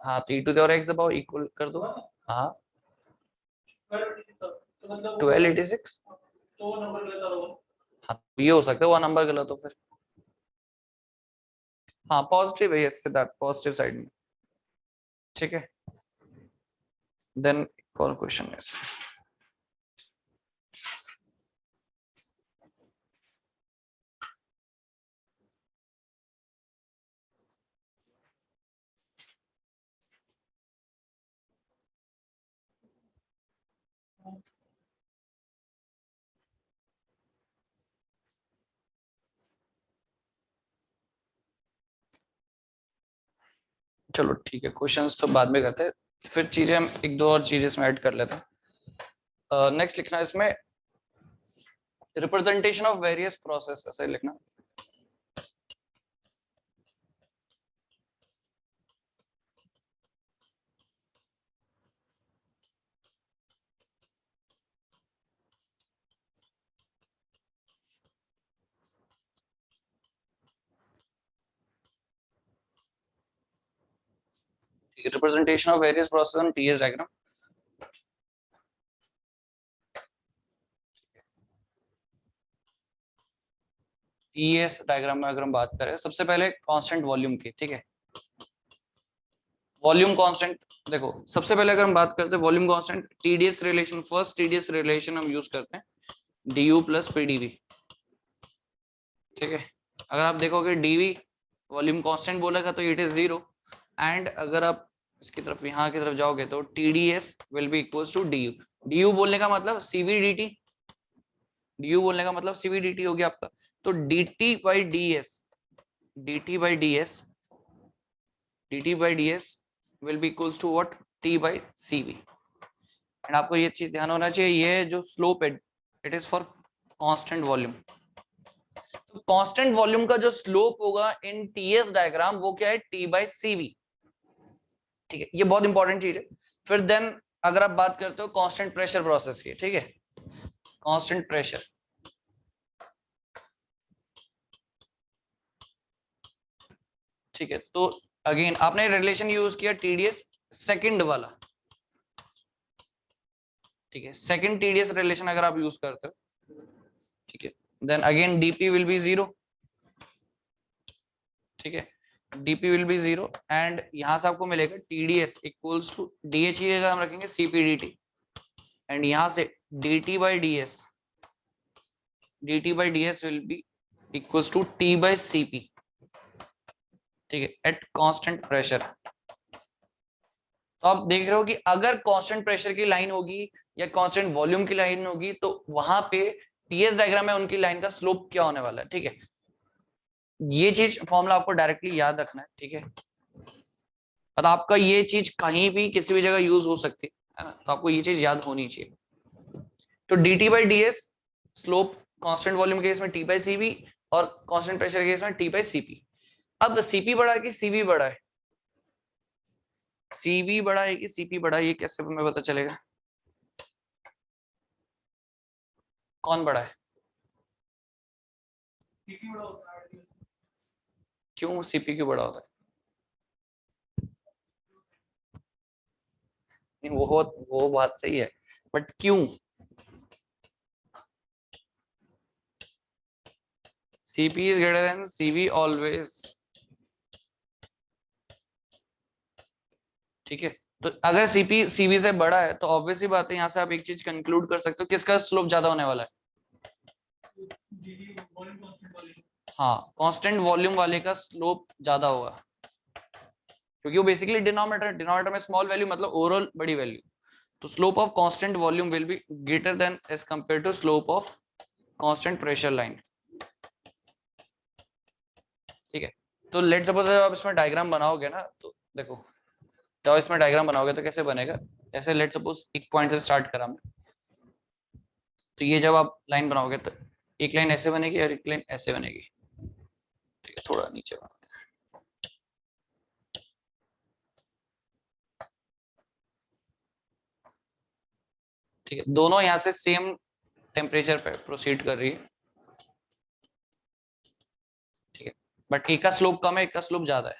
हाँ तो ई टू दी पावर एक्स दबाओ, इक्वल कर दो। हाँ 1286। हाँ तो ये हो सकता है वो नंबर गलत हो फिर। हाँ पॉजिटिव है, इससे दैट पॉजिटिव साइड में। ठीक है, देन कौन क्वेश्चन है? चलो ठीक है, क्वेश्चंस तो बाद में करते हैं, फिर चीजें हम एक दो और चीजें इसमें ऐड कर लेते हैं। नेक्स्ट लिखना है इसमें रिप्रेजेंटेशन ऑफ वेरियस प्रोसेस, ऐसे लिखना। Representation of various process on TS diagram. TS diagram में अगर हम बात करें, सबसे पहले कांस्टेंट वॉल्यूम की, ठीक है, वॉल्यूम कांस्टेंट। देखो सबसे पहले अगर हम बात करते हैं volume constant, TDS relation, first TDS relation हम यूज करते हैं डीयू प्लस पीडीवी। ठीक है, अगर आप देखोगे डीवी वॉल्यूम कांस्टेंट बोलेगा तो इट इज 0, एंड अगर आप इसकी तरफ, यहाँ की तरफ जाओगे तो TDS will be equals to DU. DU बोलने का मतलब सीवीडीटी, डीयू बोलने का मतलब सीवीडीटी हो गया आपका। तो DT by DS, dt by ds, dt by ds will be equals to what? t by cv। And आपको ये चीज ध्यान होना चाहिए, ये जो स्लोप है it is for constant volume. तो कांस्टेंट वॉल्यूम का जो स्लोप होगा इन टीएस डायग्राम वो क्या है? t by cv। ठीक है, ये बहुत इंपॉर्टेंट चीज है। फिर देन अगर आप बात करते हो कांस्टेंट प्रेशर प्रोसेस की, ठीक है, कांस्टेंट प्रेशर, ठीक है, तो अगेन आपने रिलेशन यूज किया टीडीएस सेकंड वाला, ठीक है, सेकंड टीडीएस रिलेशन अगर आप यूज करते हो, ठीक है, then again DP will be 0। ठीक है, डीपी विल बी 0 एंड यहां से आपको मिलेगा टीडीएस इक्वल्स टू डीएच की जगह हम रखेंगे सीपीडीटी, एंड यहां से dt by DS, dt by DS will be equals to t by CP. ठीक है, एट कांस्टेंट प्रेशर। तो आप देख रहे हो कि अगर कांस्टेंट प्रेशर की लाइन होगी या कांस्टेंट वॉल्यूम की लाइन होगी तो वहां पे टीएस डायग्राम में उनकी लाइन का स्लोप क्या होने वाला है। ठीक है, ये चीज फॉर्मूला आपको डायरेक्टली याद रखना है। ठीक है, और आपका ये चीज कहीं भी किसी भी जगह यूज हो सकती है ना, तो आपको ये चीज याद होनी चाहिए। तो D T by D S slope constant volume case में टी बाई सी बी, और कांस्टेंट प्रेशर केस में टी बाई सी पी। अब सीपी बड़ा है कि सीवी बड़ा है? सीवी बड़ा है कि सीपी बड़ा है, ये कैसे हमें पता चलेगा? कौन बड़ा है? क्यों सीपी क्यों बड़ा होता है? नहीं, वो बात सही है, बट क्यों? CP is greater than CV always. ठीक है, तो अगर सीपी सीवी से बड़ा है तो ऑब्वियसली बात है, यहाँ से आप एक चीज कंक्लूड कर सकते हो किसका स्लोप ज्यादा होने वाला है। हाँ, कांस्टेंट वॉल्यूम वाले का स्लोप ज्यादा होगा, क्योंकि वो बेसिकली डिनोमिनेटर में स्मॉल वैल्यू मतलब ओवरऑल बड़ी वैल्यू। तो slope of constant volume will be greater than as compare to slope of constant pressure line. ठीक है, तो लेट सपोज आप इसमें डायग्राम बनाओगे ना, तो देखो जब इसमें डायग्राम बनाओगे तो कैसे बनेगा, ऐसे लेट सपोज एक पॉइंट से स्टार्ट करा मैं, तो ये जब आप लाइन बनाओगे तो एक लाइन ऐसे बनेगी और एक लाइन ऐसे बनेगी। ठीक है, थोड़ा नीचे बना, ठीक है, दोनों यहाँ से सेम टेम्परेचर पे प्रोसीड कर रही है। ठीक है, बट एक का स्लोप कम है, एक का स्लोप ज्यादा है।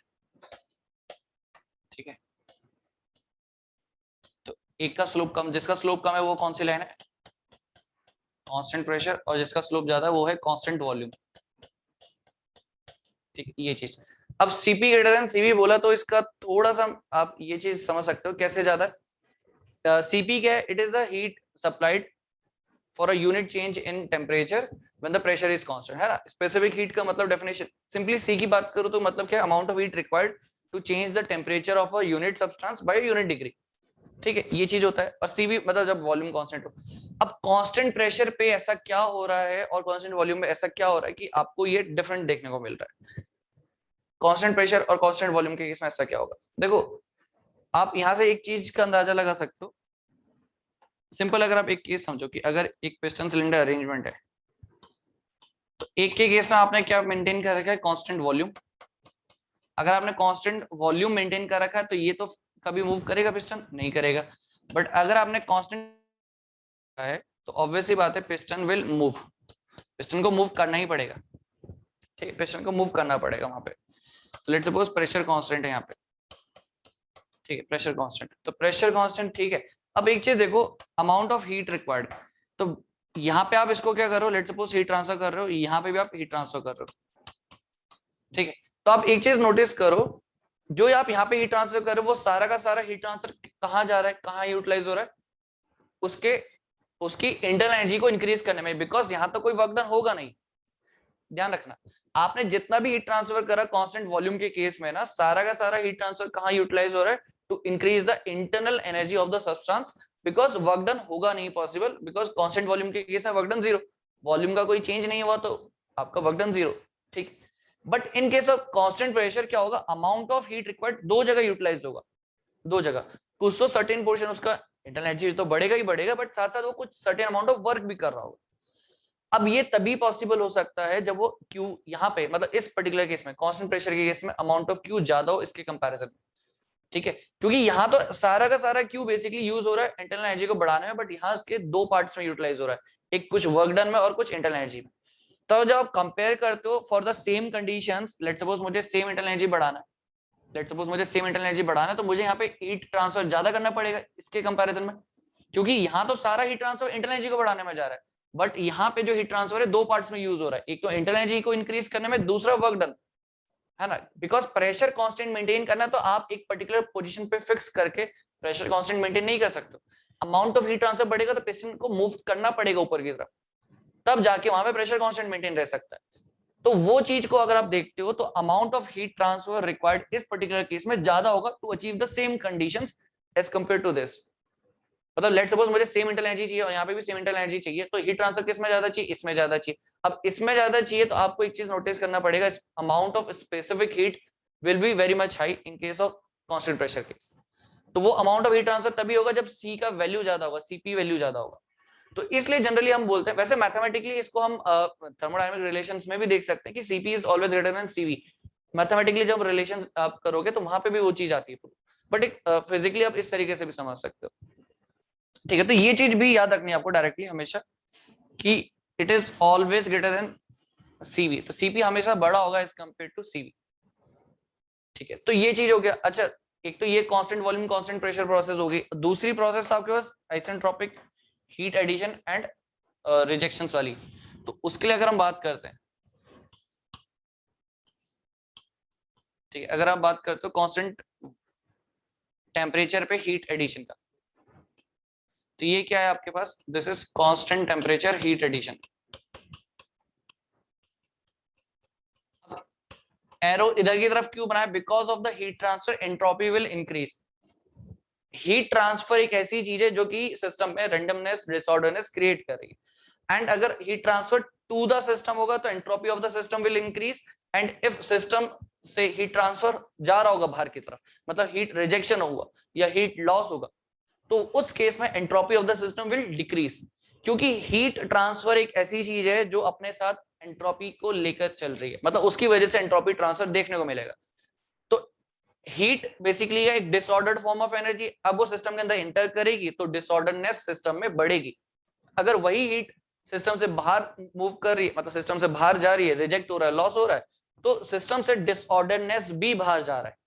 ठीक है, तो एक का स्लोप कम, जिसका स्लोप कम है वो कौन सी लाइन है, कांस्टेंट प्रेशर, और जिसका स्लोप ज्यादा है वो है कांस्टेंट वॉल्यूम। ठीक है, ये चीज। अब सीपी ग्रेटर देन सीवी बोला तो इसका थोड़ा सा आप ये चीज समझ सकते हो कैसे ज्यादा है। सीपी क्या है, it is the heat supplied for a unit change in temperature when the pressure is constant, है ना। स्पेसिफिक हीट का मतलब डेफिनेशन सिंपली सी की बात करूं तो मतलब क्या, amount of heat required to change the temperature of a unit substance by unit degree. ठीक है, ये चीज होता है। और सीवी मतलब जब वॉल्यूम कांस्टेंट हो। अब कांस्टेंट प्रेशर पे ऐसा क्या हो रहा है और कांस्टेंट वॉल्यूम में ऐसा क्या हो रहा है कि आपको ये डिफरेंट देखने को मिल रहा है। कांस्टेंट प्रेशर और कांस्टेंट वॉल्यूम के केस में ऐसा क्या होगा, देखो आप यहां से एक चीज का अंदाजा लगा सकते हो। सिंपल, अगर आप एक केस समझो कि अगर एक पिस्टन सिलेंडर अरेंजमेंट है, तो एक के केस में आपने क्या मेंटेन कर रखा है, कांस्टेंट वॉल्यूम। अगर आपने कांस्टेंट वॉल्यूम मेंटेन कर रखा है तो ये तो कभी मूव करेगा पिस्टन, नहीं करेगा। बट अगर आपने कांस्टेंट है तो ऑब्वियसली बात है पिस्टन विल मूव, पिस्टन को मूव करना ही पड़ेगा। ठीक है, पिस्टन को मूव करना पड़ेगा वहां पे। तो लेट्स सपोज प्रेशर कांस्टेंट है यहाँ पे। ठीक है, प्रेशर कांस्टेंट, तो प्रेशर कांस्टेंट ठीक है। अब एक चीज देखो, अमाउंट ऑफ हीट रिक्वायर्ड, तो यहाँ पे आप इसको क्या कर रहे हो, लेट्स सपोज हीट ट्रांसफर कर रहे हो, यहाँ पे भी आप हीट ट्रांसफर कर रहे हो। ठीक है, तो आप एक चीज नोटिस करो, जो आप यहाँ पे हीट ट्रांसफर कर रहे हो वो सारा का सारा हीट ट्रांसफर कहाँ जा रहा है, कहाँ यूटिलाइज हो रहा है, उसके उसकी इंटरनल एनर्जी को इंक्रीज करने में, बिकॉज यहाँ तो कोई वर्क डन होगा नहीं। ध्यान रखना, आपने जितना भी हीट ट्रांसफर करा कांस्टेंट वॉल्यूम के केस में ना, सारा का सारा हीट ट्रांसफर कहाँ यूटिलाइज हो रहा है, to increase the internal energy of the substance, because work done होगा नहीं पॉसिबल, बिकॉज कांस्टेंट वॉल्यूम के केस में वर्क डन जीरो, वॉल्यूम का कोई चेंज नहीं हुआ तो आपका वर्क डन जीरो। ठीक, but in case of constant pressure क्या होगा, अमाउंट ऑफ हीट रिक्वायर्ड दो जगह यूटिलाइज होगा, दो जगह। कुछ तो सर्टेन पोर्शन उसका इंटरनल एनर्जी तो बढ़ेगा ही बढ़ेगा, बट साथ साथ वो कुछ सर्टेन अमाउंट ऑफ वर्क भी कर रहा होगा। अब ये तभी पॉसिबल हो सकता है जब वो क्यू यहाँ पे, मतलब इस पर्टिकुलर केस में कांस्टेंट प्रेशर के केस में अमाउंट ऑफ क्यू ज्यादा हो इसके कंपैरिजन में। ठीक है, क्योंकि यहाँ तो सारा का सारा क्यू बेसिकली यूज हो रहा है इंटरनल एनर्जी को बढ़ाने में, बट यहाँ इसके दो पार्ट्स में यूटिलाइज हो रहा है, एक कुछ वर्क डन में और कुछ इंटरनल एनर्जी में। तो जब आप कंपेयर करते हो for the same conditions, late suppose मुझे सेम इंटरनल एनर्जी बढ़ाना है, लेट सपोज मुझे सेम इंटरनल एनर्जी बढ़ाना है, तो मुझे यहाँ पे हीट ट्रांसफर ज्यादा करना पड़ेगा इसके कंपैरिजन में, क्योंकि यहाँ तो सारा हीट ट्रांसफर इंटरनल एनर्जी को बढ़ाने में जा रहा है, बट यहाँ पे जो हीट ट्रांसफर है दो पार्ट्स में यूज हो रहा है, एक तो इंटरनल एनर्जी को इंक्रीज करने में, दूसरा वर्क डन, है ना। बिकॉज प्रेशर कांस्टेंट मेंटेन करना तो आप एक पर्टिकुलर पोजीशन पे फिक्स करके प्रेशर कांस्टेंट मेंटेन नहीं कर सकते। अमाउंट ऑफ हीट ट्रांसफर बढ़ेगा तो पिस्टन को मूव करना पड़ेगा ऊपर की तरफ, तब जाके वहां पे प्रेशर कांस्टेंट मेंटेन रह सकता है। तो वो चीज को अगर आप देखते हो तो amount of heat transfer required इस पर्टिकुलर केस में ज्यादा होगा to achieve the same conditions as compare to this. मतलब लेट सपोज मुझे सेम इंटरनल एनर्जी चाहिए और यहाँ पे भी सेम इंटरनल एनर्जी चाहिए, तो हीट ट्रांसफर किसमें ज्यादा चाहिए, इसमें ज्यादा चाहिए। अब इसमें ज्यादा चाहिए तो आपको एक चीज नोटिस करना पड़ेगा, amount of specific heat will be very much high in case of constant pressure case. तो वो अमाउंट ऑफ हीट ट्रांसफर तभी होगा जब सी का वैल्यू ज्यादा होगा, सीपी वैल्यू ज्यादा होगा। तो इसलिए जनरली हम बोलते हैं, वैसे मैथमेटिकली इसको हम थर्मोडायनामिक रिलेशंस में भी देख सकते हैं कि CP is always greater than CV. Mathematically जब रिलेशन आप करोगे तो वहां पे भी वो चीज आती है, बट एक फिजिकली आप इस तरीके से भी समझ सकते हो। ठीक है, तो ये चीज भी याद रखनी है आपको डायरेक्टली हमेशा, कि it is always greater than CV, तो सीपी हमेशा बड़ा होगा एज कंपेयर टू सीवी। ठीक है, तो ये चीज हो गया। अच्छा, एक तो ये constant volume constant pressure process होगी, दूसरी प्रोसेस था आपके पास isentropic heat addition and rejection वाली। तो उसके लिए अगर हम बात करते हैं, ठीक है, अगर आप बात करते हो कांस्टेंट टेम्परेचर पे हीट एडिशन का। तो ये क्या है आपके पास, this is constant temperature heat addition. Arrow इधर की तरफ क्यों बनाया, because of the heat transfer entropy will increase. Heat transfer एक ऐसी चीज है जो कि सिस्टम में रेंडमनेस डिसऑर्डरनेस क्रिएट कर रही है, एंड अगर heat transfer to the system होगा तो entropy of the system will increase, and if system से हीट ट्रांसफर जा रहा होगा बाहर की तरफ, मतलब हीट रिजेक्शन होगा या हीट लॉस होगा, तो उस केस में entropy of the system will decrease. क्योंकि हीट ट्रांसफर एक ऐसी चीज है जो अपने साथ एंट्रोपी को लेकर चल रही है, मतलब उसकी वजह से एंट्रोपी ट्रांसफर देखने को मिलेगा। तो हीट बेसिकली है एक डिसऑर्डर्ड फॉर्म ऑफ एनर्जी, अब वो सिस्टम के अंदर इंटर करेगी तो डिसऑर्डरनेस सिस्टम में बढ़ेगी। अगर वही हीट सिस्टम से बाहर मूव कर रही है, मतलब सिस्टम से बाहर जा रही है, रिजेक्ट हो रहा है, लॉस हो रहा है, तो सिस्टम से डिसऑर्डरनेस भी बाहर जा रहा है।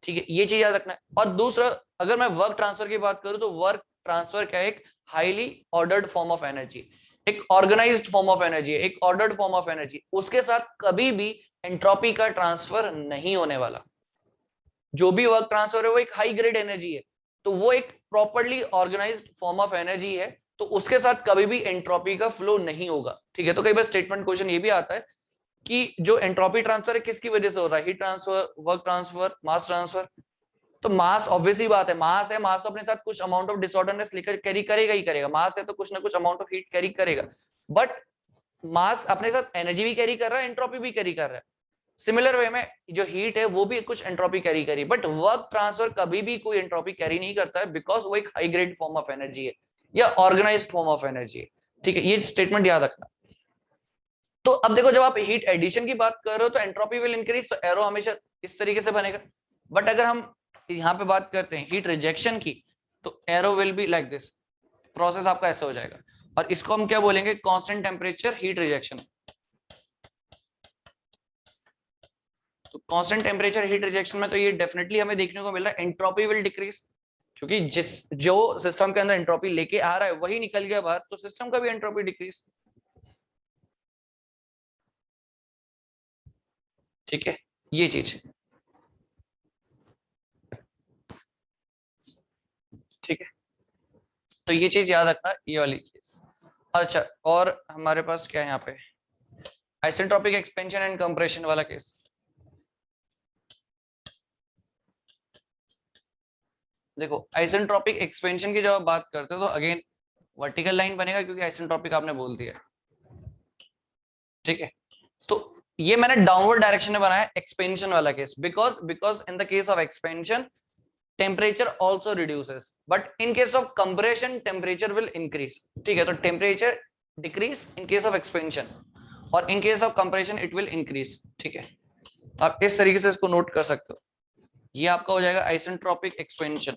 ठीक है, ये चीज याद रखना है। और दूसरा, अगर मैं वर्क ट्रांसफर की बात करूं तो वर्क ट्रांसफर क्या है, एक highly ordered form of energy, एक ऑर्गेनाइज्ड फॉर्म ऑफ एनर्जी, एक ऑर्डर्ड फॉर्म ऑफ एनर्जी, उसके साथ कभी भी एंट्रोपी का ट्रांसफर नहीं होने वाला। जो भी वर्क ट्रांसफर है वो एक हाई ग्रेड एनर्जी है, तो वो एक properly organised form of energy है, तो उसके साथ कभी भी एंट्रोपी का फ्लो नहीं होगा। ठीक है, तो कई बार स्टेटमेंट क्वेश्चन ये भी आता है कि जो एंट्रोपी ट्रांसफर है किसकी वजह से हो रहा है, heat transfer, work transfer, mass transfer. तो मास ऑब्वियसली बात है, मास है, मास तो अपने साथ कुछ अमाउंट ऑफ डिसऑर्डरनेस लेकर कैरी करेगा ही करेगा, मास है तो कुछ ना कुछ अमाउंट ऑफ हीट कैरी करेगा, बट मास अपने साथ एनर्जी भी कैरी कर रहा है, एंट्रोपी भी कैरी कर रहा है। सिमिलर वे में जो हीट है वो भी कुछ एंट्रोपी कैरी करी, बट वर्क ट्रांसफर कभी भी कोई एंट्रोपी कैरी नहीं करता है, बिकॉज वो एक high grade form of energy है या ऑर्गेनाइज्ड फॉर्म ऑफ एनर्जी है। ठीक है, ये स्टेटमेंट याद रखना। तो अब देखो, जब आप हीट एडिशन की बात कर रहे हो तो एंट्रोपी विल इंक्रीज, तो एरो हमेशा इस तरीके से बनेगा। बट अगर हम यहाँ पे बात करते हैं हीट रिजेक्शन की, तो arrow will be like this, process आपका ऐसा हो जाएगा, और इसको हम क्या बोलेंगे, कांस्टेंट टेम्परेचर हीट रिजेक्शन। तो कांस्टेंट टेम्परेचर हीट रिजेक्शन में तो ये डेफिनेटली हमें देखने को मिल रहा है, एंट्रोपी विल डिक्रीज, क्योंकि जो सिस्टम के अंदर एंट्रोपी लेके आ रहा है वही निकल गया बाहर, तो सिस्टम का भी एंट्रोपी डिक्रीज। ठीक है, ये चीज। ठीक है, तो ये चीज याद रखना, ये वाली चीज। अच्छा, और हमारे पास क्या है यहाँ पे, आइसेंट्रोपिक एक्सपेंशन एंड कंप्रेशन वाला केस। देखो, आइसेंट्रोपिक एक्सपेंशन की जब आप बात करते हो तो अगेन वर्टिकल लाइन बनेगा, क्योंकि आइसेंट्रोपिक आपने बोल दिया। ठीक है, तो ये मैंने डाउनवर्ड डायरेक्शन में बनाया एक्सपेंशन वाला case, because in the case of expansion temperature also reduces, but in case of compression temperature will increase. ठीक है, तो temperature decrease in case of expansion, और in case of compression it will increase. ठीक है, तो आप इस तरीके से इसको नोट कर सकते हो। ये आपका हो जाएगा isentropic expansion,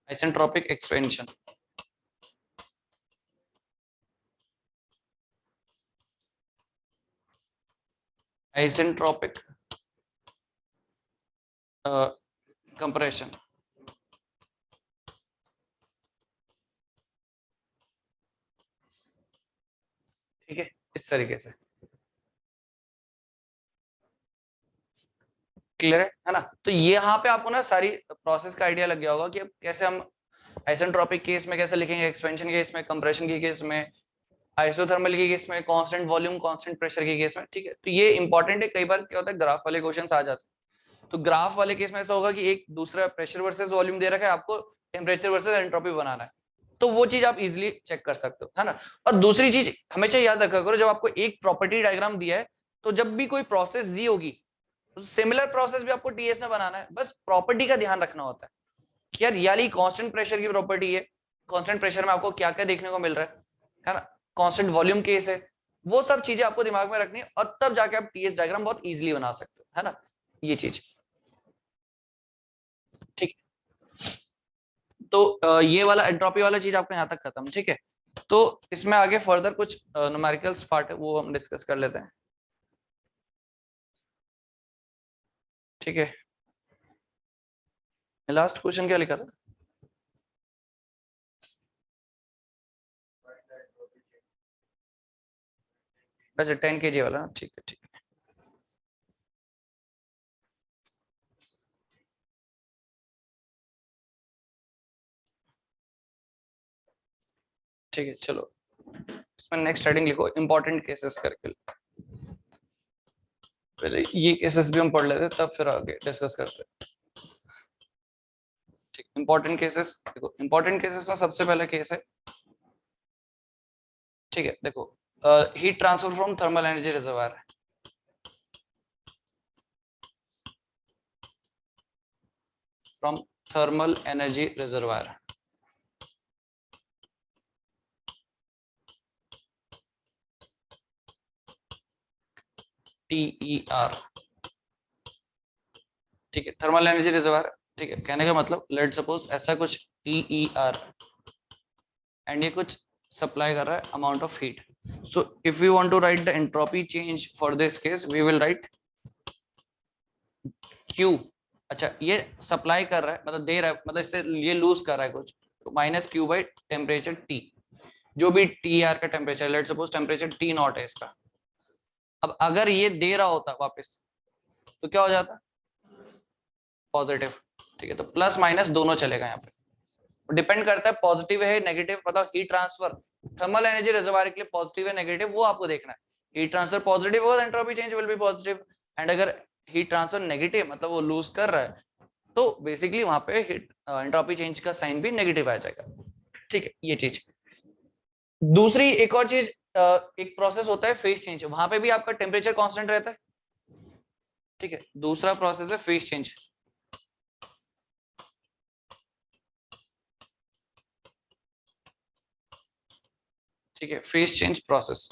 isentropic expansion. Isentropic compression. ठीक है, इस तरीके से क्लियर है ना। तो ये यहाँ पे आपको ना सारी प्रोसेस का आइडिया लग गया होगा कि अब कैसे हम आइसेंट्रोपिक केस में कैसे लिखेंगे, एक्सपेंशन केस में, कंप्रेशन के केस में, आइसोथर्मल के केस में, कांस्टेंट वॉल्यूम कांस्टेंट प्रेशर के केस में। ठीक है, तो ये इंपॉर्टेंट है, कई बार क्या होता है ग्राफ वाले क्वेश्चंस आ जाते हैं, तो ग्राफ वाले केस में ऐसा होगा कि एक दूसरा प्रेशर वर्सेस वॉल्यूम दे रखा है, आपको टेम्परेचर वर्सेस एंट्रोपी बनाना है, तो वो चीज आप इजिली चेक कर सकते हो, है ना। और दूसरी चीज हमेशा याद रखा करो, जब आपको एक प्रॉपर्टी डायग्राम दिया है, तो जब भी कोई प्रोसेस दी होगी तो सिमिलर प्रोसेस भी आपको टीएस में बनाना है, बस प्रॉपर्टी का ध्यान रखना होता है कि यार याली कांस्टेंट प्रेशर की प्रॉपर्टी है, कांस्टेंट प्रेशर में आपको क्या क्या देखने को मिल रहा है ना, कांस्टेंट वॉल्यूम केस है, वो सब चीजें आपको दिमाग में रखनी है, और तब जाके आप टीएस डायग्राम बहुत इजीली बना सकते हो, है ना, ये चीज। ठीक, तो ये वाला एंट्रोपी वाला चीज आपका यहाँ तक खत्म। ठीक है, तो इसमें आगे फर्दर कुछ न्यूमेरिकल्स पार्ट है वो हम डिस्कस कर लेते हैं। ठीक है, लास्ट क्वेश्चन क्या लिखा था, अच्छा 10 kg वाला, ठीक है ठीक है। ठीक है, चलो इसमें नेक्स्ट हेडिंग लिखो इंपॉर्टेंट केसेस करके। पहले ये केसेस भी हम पढ़ लेते तब फिर आगे डिस्कस करते। ठीक, इंपॉर्टेंट केसेस देखो, इंपॉर्टेंट केसेस में सबसे पहला केस है, ठीक है देखो, heat transfer from thermal energy reservoir. From thermal energy reservoir, TER, ठीक है, थर्मल एनर्जी रिजर्वायर। ठीक है, कहने का मतलब लेट सपोज ऐसा कुछ TER एंड ये कुछ सप्लाई कर रहा है amount of heat. So if we want to write the entropy change for this case we will write Q। अच्छा, ये सप्लाई कर रहा है मतलब दे रहा है, मतलब इससे ये लूज कर रहा है कुछ, तो minus Q by temperature T, जो भी TR का temperature, let suppose temperature T not है इसका। अब अगर ये दे रहा होता वापस तो क्या हो जाता, पॉजिटिव। ठीक है, तो प्लस माइनस दोनों चलेगा यहाँ पे, डिपेंड करता है पॉजिटिव है नेगेटिव, मतलब heat transfer thermal energy reservoir के लिए पॉजिटिव है नेगेटिव वो आपको देखना है। हीट ट्रांसफर पॉजिटिव होगा entropy change will B positive, and अगर हीट ट्रांसफर नेगेटिव मतलब वो लूज कर रहा है तो बेसिकली वहां पे हीट एंट्रोपी चेंज का साइन भी नेगेटिव आ जाएगा। ठीक है, ये चीज। दूसरी एक और चीज, एक प्रोसेस होता है फेज चेंज, वहां पे भी आपका टेम्परेचर कांस्टेंट रहता है। ठीक है, दूसरा प्रोसेस है फेज चेंज। ठीक है, phase change process.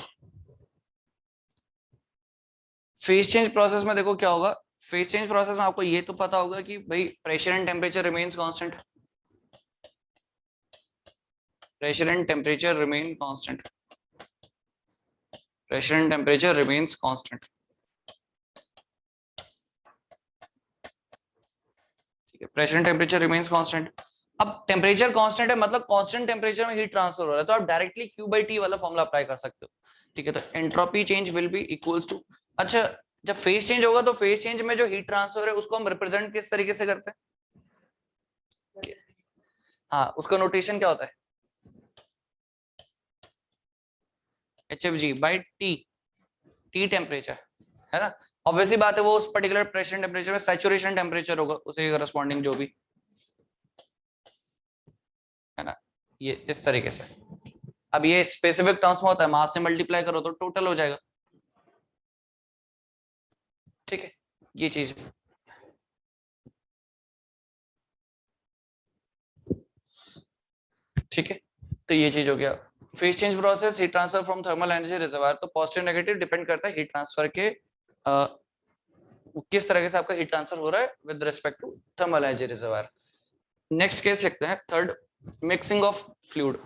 Phase change process में देखो क्या होगा, फेज चेंज प्रोसेस में आपको ये तो पता होगा कि भाई pressure and temperature remains constant, pressure and temperature remain constant, pressure and temperature remains constant. ठीक है, pressure and temperature remains constant. अब टेम्परेचर कांस्टेंट है मतलब कांस्टेंट टेम्परेचर में हीट ट्रांसफर हो रहा है, तो आप डायरेक्टली Q/T वाला फॉर्मूला अप्लाई कर सकते हो। ठीक है, तो entropy change will be equals to, अच्छा जब फेज चेंज होगा तो फेज चेंज में जो हीट ट्रांसफर है उसको हम रिप्रेजेंट किस तरीके से करते हैं? हाँ, उसका नोटेशन क्या होता है? HFG बाई T टेम्परेचर, है ना। ऑब्वियसली बात है वो उस पर्टिकुलर प्रेशर टेम्परेचर में सैचुरेशन टेम्परेचर होगा उसे करस्पॉन्डिंग जो भी, है ना, ये इस तरीके से। अब ये स्पेसिफिक टर्म्स में होता है, मास से मल्टीप्लाई करो तो टोटल हो जाएगा। ठीक है, ये चीज। ठीक है, तो ये चीज हो गया। Phase change process heat transfer from thermal energy reservoir, तो पॉजिटिव नेगेटिव डिपेंड करता है हीट ट्रांसफर के किस तरह से आपका हीट ट्रांसफर हो रहा है with respect to thermal energy reservoir. Next case लिखते हैं third, mixing of fluid.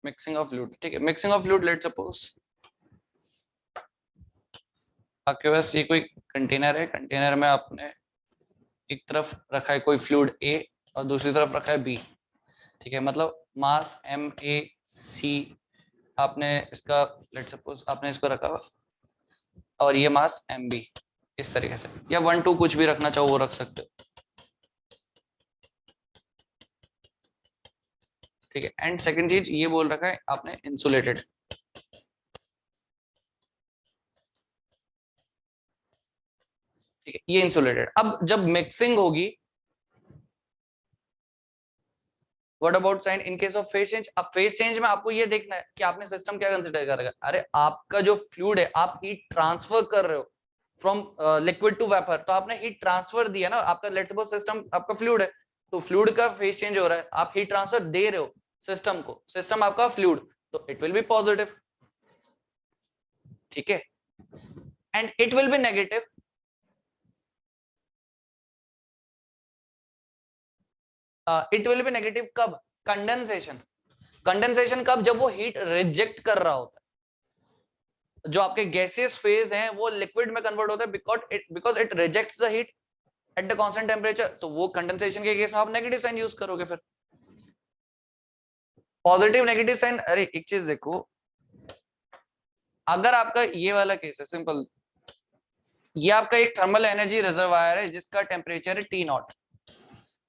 Mixing of fluid, ठीक है, mixing of fluid, let suppose आपके पास ये कोई कंटेनर है, कंटेनर में आपने एक तरफ रखा है कोई फ्लूइड A और दूसरी तरफ रखा है B। ठीक है, मतलब मास MAC आपने इसका, लेट सपोज आपने इसको रखा और ये मास MB, इस तरीके से, या 1 2 कुछ भी रखना चाहो वो रख सकते हो। ठीक है, एंड सेकंड चीज ये बोल रखा है आपने इंसुलेटेड। ठीक है, ये इंसुलेटेड। अब जब मिक्सिंग होगी, what about sign in case of phase change? अब फेज चेंज में आपको ये देखना है कि आपने सिस्टम क्या कंसीडर करेगा। अरे आपका जो फ्लूइड है आप हीट ट्रांसफर कर रहे हो फ्रॉम लिक्विड टू वेपर, तो आपने हीट ट्रांसफर दिया ना, आपका लेट्स सपोज सिस्टम आपका फ्लूइड है, तो फ्लूइड का फेज चेंज हो रहा है, आप हीट ट्रांसफर दे रहे हो सिस्टम को, सिस्टम आपका फ्लूइड, तो इट विल बी पॉजिटिव। ठीक है, and it will be negative, it will be negative कब? कंडेंसेशन। कंडेंसेशन कब? जब वो हीट रिजेक्ट कर रहा होता है, जो आपके गैसियस फेज हैं वो लिक्विड में कन्वर्ट होता है because it rejects the heat at the constant temperature, तो वो कंडेंसेशन के केस में आप नेगेटिव साइन यूज करोगे। फिर पॉजिटिव नेगेटिव साइन, अरे एक चीज देखो, अगर आपका ये वाला केस है सिंपल, ये आपका एक थर्मल एनर्जी रिजर्वायर है जिसका टेम्परेचर है टी नॉट,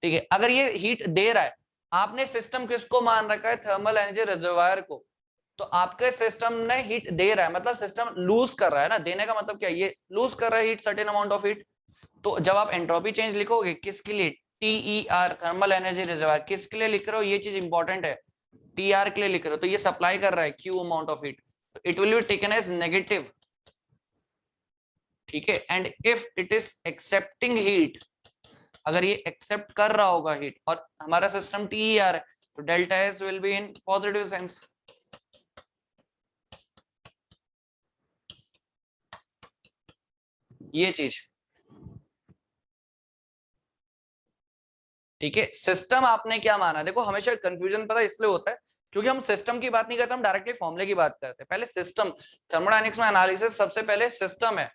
ठीक है। अगर ये हीट दे रहा है, आपने सिस्टम किसको मान रखा है, थर्मल एनर्जी रिजर्वायर को, तो आपके सिस्टम ने हीट दे रहा है, मतलब सिस्टम लूज कर रहा है ना, देने का मतलब क्या, ये लूज कर रहा है heat, certain amount of heat. तो जब आप एंट्रोपी चेंज लिखोगे किसके लिए, TER थर्मल एनर्जी रिजर्वायर, किसके लिए लिख रहे हो, ये चीज इंपॉर्टेंट है, TR के लिए लिख रहे हो, तो ये सप्लाई कर रहा है Q अमाउंट ऑफ हीट, तो it will be taken as negative, ठीक है। And if it is accepting heat, अगर ये एक्सेप्ट कर रहा होगा हीट और हमारा सिस्टम TER है, तो delta S will be in positive sense. ये चीज, ठीक है। सिस्टम आपने क्या माना, देखो हमेशा कंफ्यूजन पता इसलिए होता है क्योंकि हम सिस्टम की बात नहीं करते, हम डायरेक्टली फॉर्मूले की बात करते हैं। पहले सिस्टम, थर्मोडायनेमिक्स में एनालिसिस सबसे पहले सिस्टम है,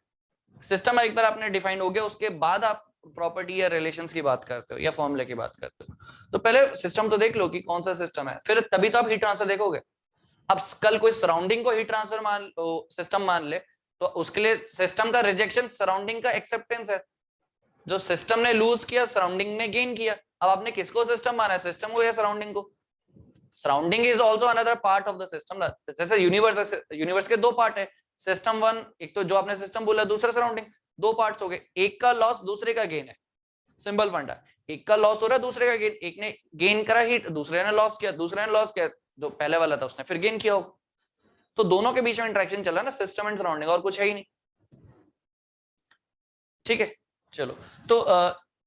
सिस्टम एक बार आपने डिफाइन हो गया, उसके बाद आप प्रॉपर्टी या रिलेशंस की बात करते हो या फॉर्मूले की बात करते हो। तो पहले सिस्टम तो देख लो कि कौन सा सिस्टम है, फिर तभी तो आप हीट ट्रांसफर देखोगे। अब कल कोई सराउंडिंग को हीट ट्रांसफर मान सिस्टम मान ले, तो उसके लिए सिस्टम का रिजेक्शन सराउंडिंग का एक्सेप्टेंस है, जो सिस्टम ने लूज किया सराउंडिंग ने गेन किया। अब आपने किसको सिस्टम माना है, सिस्टम को या सराउंडिंग को। Surrounding is also another part of the system ना, जैसे यूनिवर्स, यूनिवर्स के दो पार्ट है, सिस्टम वन, एक तो जो आपने सिस्टम बोला, दूसरा सराउंडिंग, दो पार्ट्स हो गए, एक का लॉस दूसरे का गेन है, सिंपल फंडा। एक का लॉस हो रहा है दूसरे का गेन, एक ने गेन करा हीट, दूसरे ने लॉस किया, दूसरे ने लॉस किया, जो पहले वाला था उसने फिर गेन किया हो, तो दोनों के बीच में इंटरेक्शन चल रहा है ना, सिस्टम एंड सराउंडिंग, और कुछ है ही नहीं, ठीक है। चलो, तो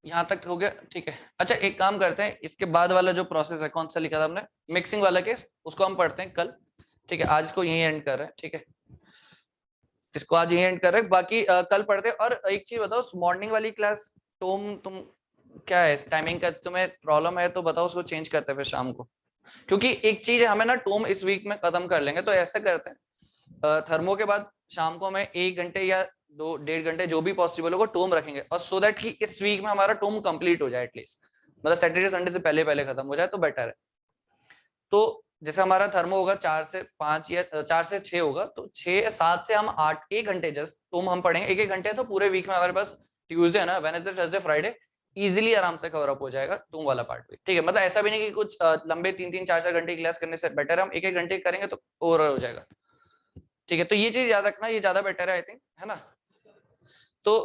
यहाँ तक हो गया, ठीक है। अच्छा एक काम करते हैं, इसके बाद वाला जो प्रोसेस है, कौन सा लिखा था हमने, मिक्सिंग वाला केस, उसको हम पढ़ते हैं कल, ठीक है। आज इसको यही एंड कर रहे हैं, ठीक है, इसको आज यही एंड कर रहे हैं, बाकी कल पढ़ते हैं। और एक चीज बताओ, मॉर्निंग वाली क्लास तुम क्या है टाइमिंग का, तुम्हें प्रॉब्लम है तो बताओ, उसको चेंज करते हैं फिर शाम को, क्योंकि एक चीज है, हमें ना टोम इस वीक में खत्म कर लेंगे, तो ऐसा करते हैं थर्मो के बाद शाम को हमें 1 घंटे या 2 1.5 घंटे जो भी पॉसिबल होगा टोम रखेंगे, और सो दैट कि इस वीक में हमारा टोम कंप्लीट हो जाए एटलीस्ट, मतलब सैटरडे संडे से पहले पहले खत्म हो जाए तो बेटर है। तो जैसे हमारा थर्मो होगा 4 से 5 या 4 से 6 होगा, तो 6 7 से हम 8 1 घंटे जस्ट टोम हम पढ़ेंगे, 1 1 घंटे, तो पूरे वीक में हमारे पास ट्यूसडे है ना, वेडनेसडे थर्सडे फ्राइडे इजीली आराम से कवर अप हो जाएगा टोम वाला पार्ट भी, ठीक है। मतलब ऐसा भी नहीं कि कुछ लंबे 3 3 4 4 घंटे की क्लास करने से बेटर है हम 1 1 घंटे करेंगे तो ओवरऑल हो जाएगा, ठीक है। तो ये चीज याद रखना, ये ज्यादा बेटर है आई थिंक, है ना। तो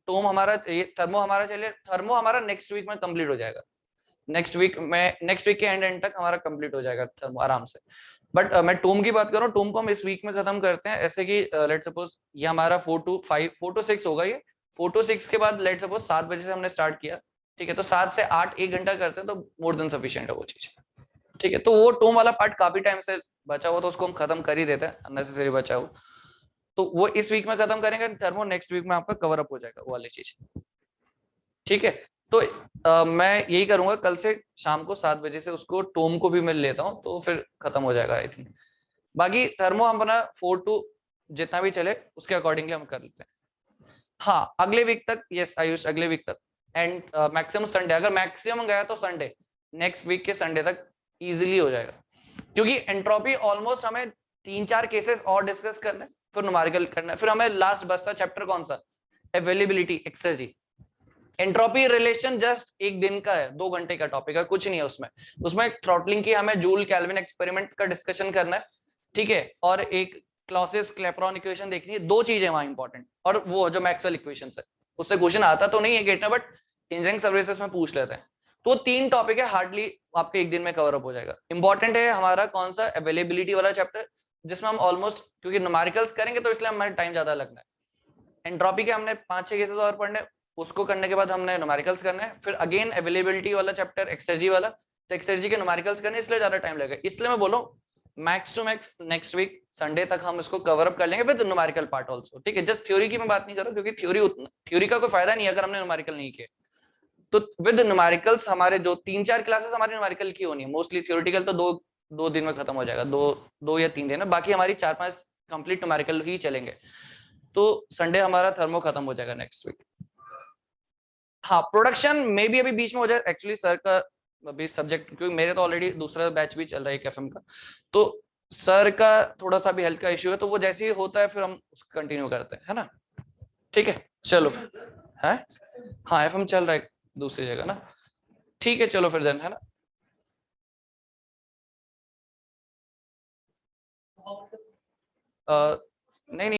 टोम हमारा, ये थर्मो हमारा, चलिए थर्मो हमारा नेक्स्ट वीक में कंप्लीट हो जाएगा, नेक्स्ट वीक के एंड के तक हमारा कंप्लीट हो जाएगा थर्मो आराम से। बट मैं टोम की बात कर रहा हूँ, टोम को हम इस वीक में खत्म करते हैं, ऐसे कि लेट सपोज ये हमारा 4 to 6 होगा, ये 4 to 6 के बाद लेट सपोज 7 बजे से हमने स्टार्ट किया, ठीक है, तो 7 से 8 1 घंटा करते हैं, तो मोर देन सफिशिएंट है वो चीज, ठीक है। तो वो टोम वाला पार्ट काफी टाइम से बचा हुआ, तो उसको हम खत्म कर ही देते हैं, अननेसेसरी बचा हुआ, तो वो इस वीक में खत्म करेंगे, थर्मो नेक्स्ट वीक में आपका कवर अप हो जाएगा वो वाली चीज, ठीक है। तो मैं यही करूंगा, कल से शाम को 7 बजे से उसको टोम को भी मिल लेता हूँ, तो फिर खत्म हो जाएगा आई थिंक। बाकी थर्मो हम अपना 4 to जितना भी चले उसके अकॉर्डिंगली हम कर लेते हैं। हाँ अगले वीक तक, यस आयुष, अगले वीक तक एंड मैक्सिमम संडे, अगर मैक्सिमम गया तो संडे, नेक्स्ट वीक के संडे तक इजीली हो जाएगा, क्योंकि एंट्रोपी ऑलमोस्ट हमें 3 4 केसेस और डिस्कस करना है, फिर न्यूमेरिकल करना है, फिर हमें लास्ट बचता चैप्टर कौन सा, availability exergy. Entropy relation just एक दिन का है, 2 घंटे का टॉपिक है, कुछ नहीं है उसमें, उसमें थ्रॉटलिंग की हमें जूल कैल्विन एक्सपेरिमेंट का डिस्कशन करना है, ठीक है, और एक क्लॉसियस क्लेपरॉन इक्वेशन देखनी है, 2 चीजें वहां इंपॉर्टेंट, और वो जो मैक्सवेल इक्वेशन है, उससे क्वेश्चन आता तो नहीं है गेट में, बट इंजीनियरिंग सर्विसेज में पूछ लेते हैं, तो 3 टॉपिक है, हार्डली आपके एक दिन में कवर अप हो जाएगा। इंपॉर्टेंट है हमारा कौन सा, अवेलेबिलिटी वाला चैप्टर, जिसमें हम ऑलमोस्ट, क्योंकि न्यूमेरिकल्स करेंगे तो इसलिए हमारा टाइम ज्यादा लगना है। एंट्रोपी के हमने 5 6 केसेस और पढ़ने, उसको करने के बाद हमने न्यूमेरिकल्स करने हैं, फिर अगेन अवेलेबिलिटी वाला चैप्टर एक्सर्जी वाला, तो एक्सर्जी के न्यूमेरिकल्स करने, इसलिए ज्यादा टाइम लगेगा, इसलिए मैं बोलूं max to max next week Sunday तक हम इसको कवर अप कर लेंगे विद न्यूमेरिकल पार्ट आल्सो, ठीक है। जस्ट थ्योरी की मैं बात नहीं कर रहा, क्योंकि थ्योरी का कोई फायदा नहीं है अगर हमने न्यूमेरिकल नहीं किए, तो विद न्यूमेरिकल्स हमारे जो 3 4 क्लासेस हमारी न्यूमेरिकल की होनी है, मोस्टली थ्योरेटिकल तो दो दिन में खत्म हो जाएगा, दो या 3 दिन है, बाकी हमारी 4 5 कंप्लीट न्यूमेरिकल ही चलेंगे, तो संडे हमारा थर्मो खत्म हो जाएगा नेक्स्ट वीक। हाँ प्रोडक्शन में भी अभी बीच में हो जाए, एक्चुअली सर का अभी सब्जेक्ट, क्योंकि मेरे तो ऑलरेडी दूसरा बैच भी चल रहा है KFM का, तो सर का थोड़ा सा भी हेल्थ का इश्यू है, तो वो जैसे ही होता है फिर हम कंटिन्यू करते हैं, है ना। ठीक है चलो है। हाँ एफएम चल रहा है दूसरी जगह ना। ठीक है चलो फिर देन, है ना। नहीं नहीं।